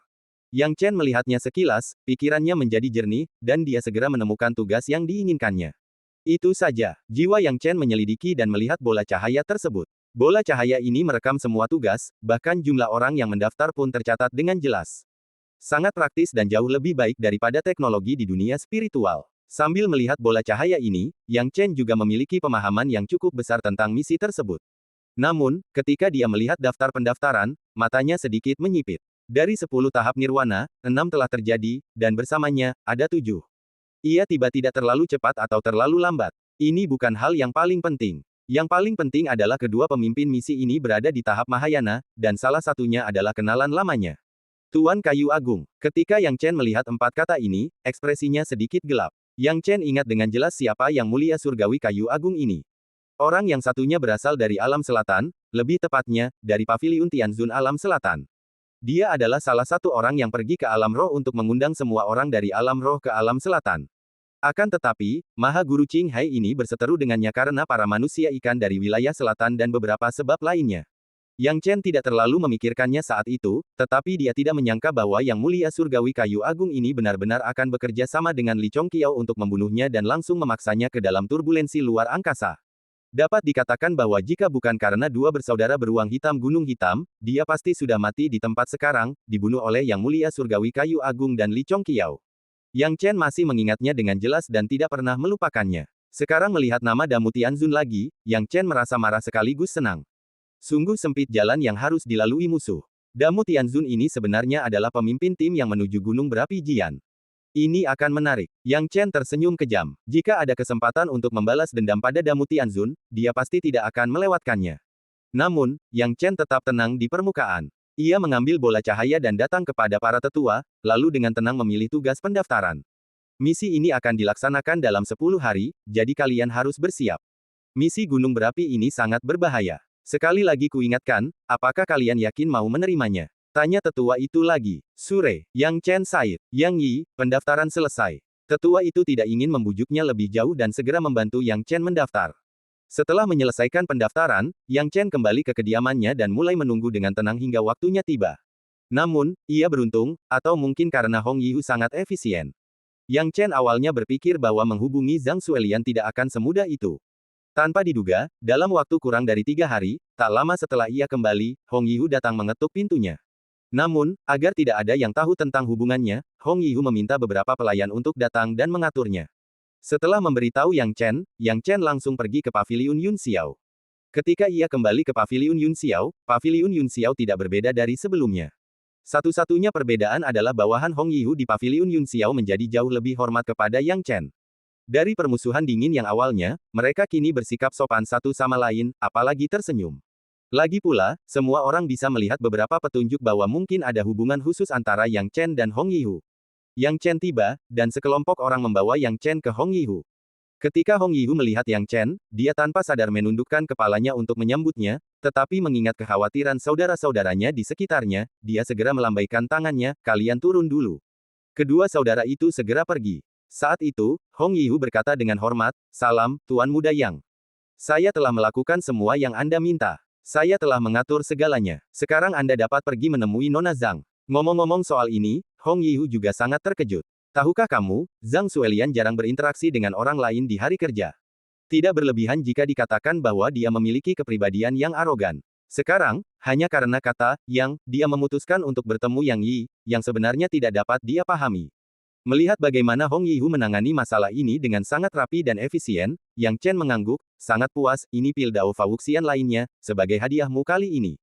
Yang Chen melihatnya sekilas, pikirannya menjadi jernih, dan dia segera menemukan tugas yang diinginkannya. Itu saja, jiwa Yang Chen menyelidiki dan melihat bola cahaya tersebut. Bola cahaya ini merekam semua tugas, bahkan jumlah orang yang mendaftar pun tercatat dengan jelas. Sangat praktis dan jauh lebih baik daripada teknologi di dunia spiritual. Sambil melihat bola cahaya ini, Yang Chen juga memiliki pemahaman yang cukup besar tentang misi tersebut. Namun, ketika dia melihat daftar pendaftaran, matanya sedikit menyipit. Dari 10 tahap nirwana, 6 telah terjadi, dan bersamanya, ada 7. Ia tiba tidak terlalu cepat atau terlalu lambat. Ini bukan hal yang paling penting. Yang paling penting adalah kedua pemimpin misi ini berada di tahap Mahayana, dan salah satunya adalah kenalan lamanya. Tuan Kayu Agung. Ketika Yang Chen melihat 4 kata ini, ekspresinya sedikit gelap. Yang Chen ingat dengan jelas siapa yang mulia surgawi Kayu Agung ini. Orang yang satunya berasal dari alam selatan, lebih tepatnya, dari paviliun Tianzun alam selatan. Dia adalah salah satu orang yang pergi ke alam roh untuk mengundang semua orang dari alam roh ke alam selatan. Akan tetapi, Maha Guru Qing Hai ini berseteru dengannya karena para manusia ikan dari wilayah selatan dan beberapa sebab lainnya. Yang Chen tidak terlalu memikirkannya saat itu, tetapi dia tidak menyangka bahwa Yang Mulia Surgawi Kayu Agung ini benar-benar akan bekerja sama dengan Li Chongqiao untuk membunuhnya dan langsung memaksanya ke dalam turbulensi luar angkasa. Dapat dikatakan bahwa jika bukan karena dua bersaudara beruang hitam Gunung Hitam, dia pasti sudah mati di tempat sekarang, dibunuh oleh Yang Mulia Surgawi Kayu Agung dan Li Chongqiao. Yang Chen masih mengingatnya dengan jelas dan tidak pernah melupakannya. Sekarang melihat nama Damu Tianzun lagi, Yang Chen merasa marah sekaligus senang. Sungguh sempit jalan yang harus dilalui musuh. Damu Tianzun ini sebenarnya adalah pemimpin tim yang menuju Gunung Berapi Jian. Ini akan menarik. Yang Chen tersenyum kejam. Jika ada kesempatan untuk membalas dendam pada Damu Tianzun, dia pasti tidak akan melewatkannya. Namun, Yang Chen tetap tenang di permukaan. Ia mengambil bola cahaya dan datang kepada para tetua, lalu dengan tenang memilih tugas pendaftaran. Misi ini akan dilaksanakan dalam 10 hari, jadi kalian harus bersiap. Misi gunung berapi ini sangat berbahaya. Sekali lagi kuingatkan, apakah kalian yakin mau menerimanya? Tanya tetua itu lagi. Sure, Yang Chen Said, Yang Yi, pendaftaran selesai. Tetua itu tidak ingin membujuknya lebih jauh dan segera membantu Yang Chen mendaftar. Setelah menyelesaikan pendaftaran, Yang Chen kembali ke kediamannya dan mulai menunggu dengan tenang hingga waktunya tiba. Namun, ia beruntung, atau mungkin karena Hong Yihu sangat efisien. Yang Chen awalnya berpikir bahwa menghubungi Zhang Suelian tidak akan semudah itu. Tanpa diduga, dalam waktu kurang dari 3 hari, tak lama setelah ia kembali, Hong Yihu datang mengetuk pintunya. Namun, agar tidak ada yang tahu tentang hubungannya, Hong Yihu meminta beberapa pelayan untuk datang dan mengaturnya. Setelah memberitahu Yang Chen langsung pergi ke paviliun Yun Xiao. Ketika ia kembali ke paviliun Yun Xiao tidak berbeda dari sebelumnya. Satu-satunya perbedaan adalah bawahan Hong Yihu di paviliun Yun Xiao menjadi jauh lebih hormat kepada Yang Chen. Dari permusuhan dingin yang awalnya, mereka kini bersikap sopan satu sama lain, apalagi tersenyum. Lagi pula, semua orang bisa melihat beberapa petunjuk bahwa mungkin ada hubungan khusus antara Yang Chen dan Hong Yihu. Yang Chen tiba, dan sekelompok orang membawa Yang Chen ke Hong Yihu. Ketika Hong Yihu melihat Yang Chen, dia tanpa sadar menundukkan kepalanya untuk menyambutnya, tetapi mengingat kekhawatiran saudara-saudaranya di sekitarnya, dia segera melambaikan tangannya, kalian turun dulu. Kedua saudara itu segera pergi. Saat itu, Hong Yihu berkata dengan hormat, salam, Tuan Muda Yang. Saya telah melakukan semua yang Anda minta. Saya telah mengatur segalanya. Sekarang Anda dapat pergi menemui Nona Zhang. Ngomong-ngomong soal ini, Hong Yihu juga sangat terkejut. Tahukah kamu, Zhang Suelian jarang berinteraksi dengan orang lain di hari kerja. Tidak berlebihan jika dikatakan bahwa dia memiliki kepribadian yang arogan. Sekarang, hanya karena kata, yang, dia memutuskan untuk bertemu Yang Yi, yang sebenarnya tidak dapat dia pahami. Melihat bagaimana Hong Yihu menangani masalah ini dengan sangat rapi dan efisien, Yang Chen mengangguk, sangat puas, ini pil Dao Fawuxian lainnya, sebagai hadiahmu kali ini.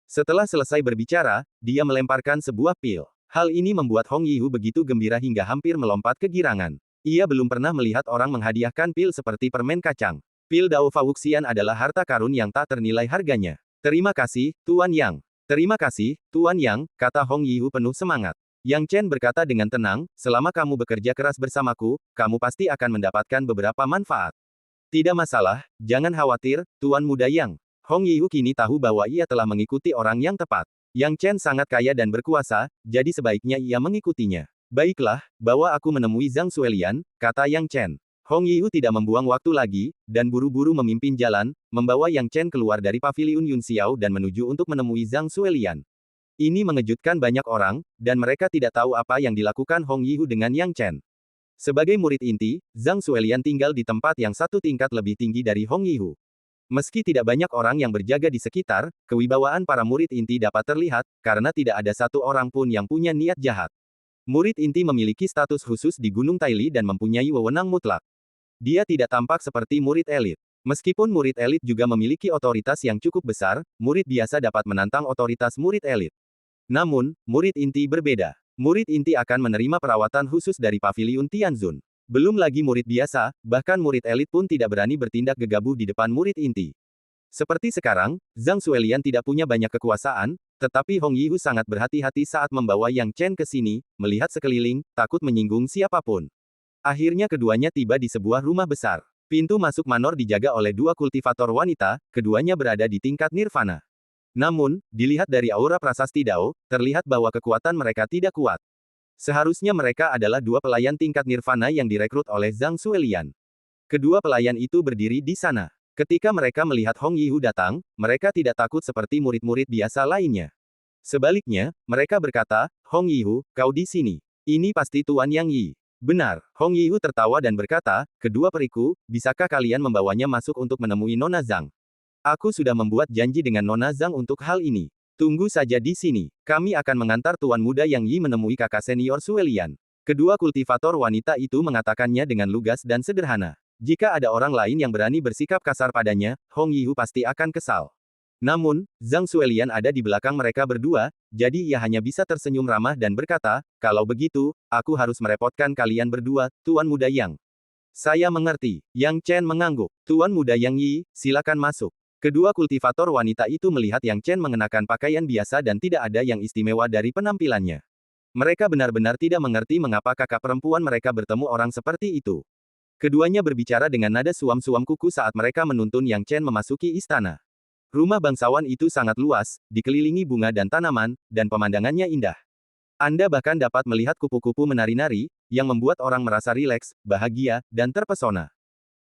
Setelah selesai berbicara, dia melemparkan sebuah pil. Hal ini membuat Hong Yihu begitu gembira hingga hampir melompat kegirangan. Ia belum pernah melihat orang menghadiahkan pil seperti permen kacang. Pil Dao Fawuxian adalah harta karun yang tak ternilai harganya. Terima kasih, Tuan Yang. Terima kasih, Tuan Yang, kata Hong Yihu penuh semangat. Yang Chen berkata dengan tenang, selama kamu bekerja keras bersamaku, kamu pasti akan mendapatkan beberapa manfaat. Tidak masalah, jangan khawatir, Tuan Muda Yang. Hong Yihu kini tahu bahwa ia telah mengikuti orang yang tepat. Yang Chen sangat kaya dan berkuasa, jadi sebaiknya ia mengikutinya. Baiklah, bawa aku menemui Zhang Suelian, kata Yang Chen. Hong Yihu tidak membuang waktu lagi, dan buru-buru memimpin jalan, membawa Yang Chen keluar dari paviliun Yun Xiao dan menuju untuk menemui Zhang Suelian. Ini mengejutkan banyak orang, dan mereka tidak tahu apa yang dilakukan Hong Yihu dengan Yang Chen. Sebagai murid inti, Zhang Suelian tinggal di tempat yang satu tingkat lebih tinggi dari Hong Yihu. Meski tidak banyak orang yang berjaga di sekitar, kewibawaan para murid inti dapat terlihat, karena tidak ada satu orang pun yang punya niat jahat. Murid inti memiliki status khusus di Gunung Taili dan mempunyai wewenang mutlak. Dia tidak tampak seperti murid elit. Meskipun murid elit juga memiliki otoritas yang cukup besar, murid biasa dapat menantang otoritas murid elit. Namun, murid inti berbeda. Murid inti akan menerima perawatan khusus dari paviliun Tianzun. Belum lagi murid biasa, bahkan murid elit pun tidak berani bertindak gegabah di depan murid inti. Seperti sekarang, Zhang Suelian tidak punya banyak kekuasaan, tetapi Hong Yihu sangat berhati-hati saat membawa Yang Chen ke sini, melihat sekeliling, takut menyinggung siapapun. Akhirnya keduanya tiba di sebuah rumah besar. Pintu masuk manor dijaga oleh dua kultivator wanita, keduanya berada di tingkat nirvana. Namun, dilihat dari aura prasasti Dao, terlihat bahwa kekuatan mereka tidak kuat. Seharusnya mereka adalah dua pelayan tingkat nirvana yang direkrut oleh Zhang Suelian. Kedua pelayan itu berdiri di sana. Ketika mereka melihat Hong Yihu datang, mereka tidak takut seperti murid-murid biasa lainnya. Sebaliknya, mereka berkata, Hong Yihu, kau di sini. Ini pasti Tuan Yang Yi. Benar, Hong Yihu tertawa dan berkata, kedua periku, bisakah kalian membawanya masuk untuk menemui Nona Zhang? Aku sudah membuat janji dengan Nona Zhang untuk hal ini. Tunggu saja di sini. Kami akan mengantar Tuan Muda Yang Yi menemui kakak senior Suelian. Kedua kultivator wanita itu mengatakannya dengan lugas dan sederhana. Jika ada orang lain yang berani bersikap kasar padanya, Hong Yihu pasti akan kesal. Namun, Zhang Suelian ada di belakang mereka berdua, jadi ia hanya bisa tersenyum ramah dan berkata, kalau begitu, aku harus merepotkan kalian berdua, Tuan Muda Yang. Saya mengerti. Yang Chen mengangguk. Tuan Muda Yang Yi, silakan masuk. Kedua kultivator wanita itu melihat Yang Chen mengenakan pakaian biasa dan tidak ada yang istimewa dari penampilannya. Mereka benar-benar tidak mengerti mengapa kakak perempuan mereka bertemu orang seperti itu. Keduanya berbicara dengan nada suam-suam kuku saat mereka menuntun Yang Chen memasuki istana. Rumah bangsawan itu sangat luas, dikelilingi bunga dan tanaman, dan pemandangannya indah. Anda bahkan dapat melihat kupu-kupu menari-nari, yang membuat orang merasa rileks, bahagia, dan terpesona.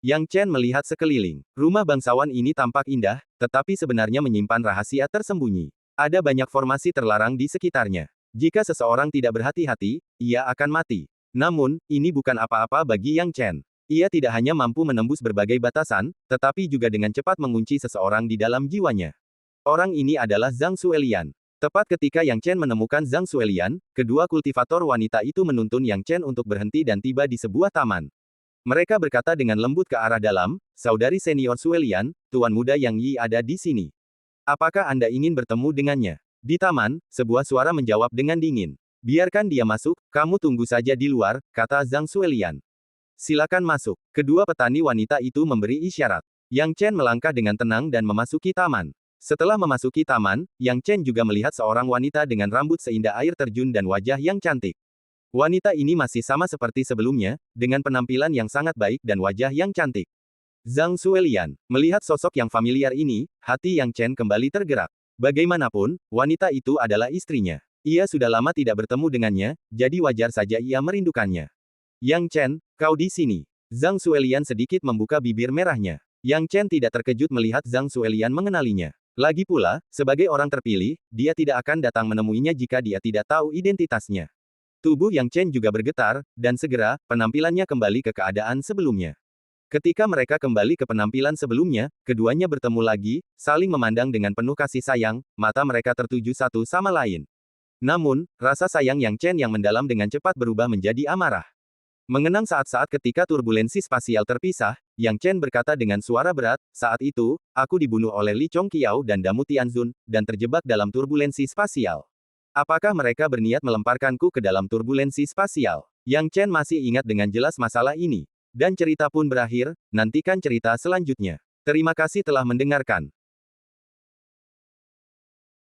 Yang Chen melihat sekeliling. Rumah bangsawan ini tampak indah, tetapi sebenarnya menyimpan rahasia tersembunyi. Ada banyak formasi terlarang di sekitarnya. Jika seseorang tidak berhati-hati, ia akan mati. Namun, ini bukan apa-apa bagi Yang Chen. Ia tidak hanya mampu menembus berbagai batasan, tetapi juga dengan cepat mengunci seseorang di dalam jiwanya. Orang ini adalah Zhang Suelian. Tepat ketika Yang Chen menemukan Zhang Suelian, kedua kultivator wanita itu menuntun Yang Chen untuk berhenti dan tiba di sebuah taman. Mereka berkata dengan lembut ke arah dalam, saudari senior Suelian, Tuan Muda Yang Yi ada di sini. Apakah Anda ingin bertemu dengannya? Di taman, sebuah suara menjawab dengan dingin. Biarkan dia masuk, kamu tunggu saja di luar, kata Zhang Suelian. Silakan masuk. Kedua petani wanita itu memberi isyarat. Yang Chen melangkah dengan tenang dan memasuki taman. Setelah memasuki taman, Yang Chen juga melihat seorang wanita dengan rambut seindah air terjun dan wajah yang cantik. Wanita ini masih sama seperti sebelumnya, dengan penampilan yang sangat baik dan wajah yang cantik. Zhang Xuelian, melihat sosok yang familiar ini, hati Yang Chen kembali tergerak. Bagaimanapun, wanita itu adalah istrinya. Ia sudah lama tidak bertemu dengannya, jadi wajar saja ia merindukannya. Yang Chen, kau di sini. Zhang Xuelian sedikit membuka bibir merahnya. Yang Chen tidak terkejut melihat Zhang Xuelian mengenalinya. Lagi pula, sebagai orang terpilih, dia tidak akan datang menemuinya jika dia tidak tahu identitasnya. Tubuh Yang Chen juga bergetar, dan segera, penampilannya kembali ke keadaan sebelumnya. Ketika mereka kembali ke penampilan sebelumnya, keduanya bertemu lagi, saling memandang dengan penuh kasih sayang, mata mereka tertuju satu sama lain. Namun, rasa sayang Yang Chen yang mendalam dengan cepat berubah menjadi amarah. Mengenang saat-saat ketika turbulensi spasial terpisah, Yang Chen berkata dengan suara berat, saat itu, aku dibunuh oleh Li Chongqiao dan Damu Tianzun, dan terjebak dalam turbulensi spasial. Apakah mereka berniat melemparkanku ke dalam turbulensi spasial? Yang Chen masih ingat dengan jelas masalah ini. Dan cerita pun berakhir, nantikan cerita selanjutnya. Terima kasih telah mendengarkan.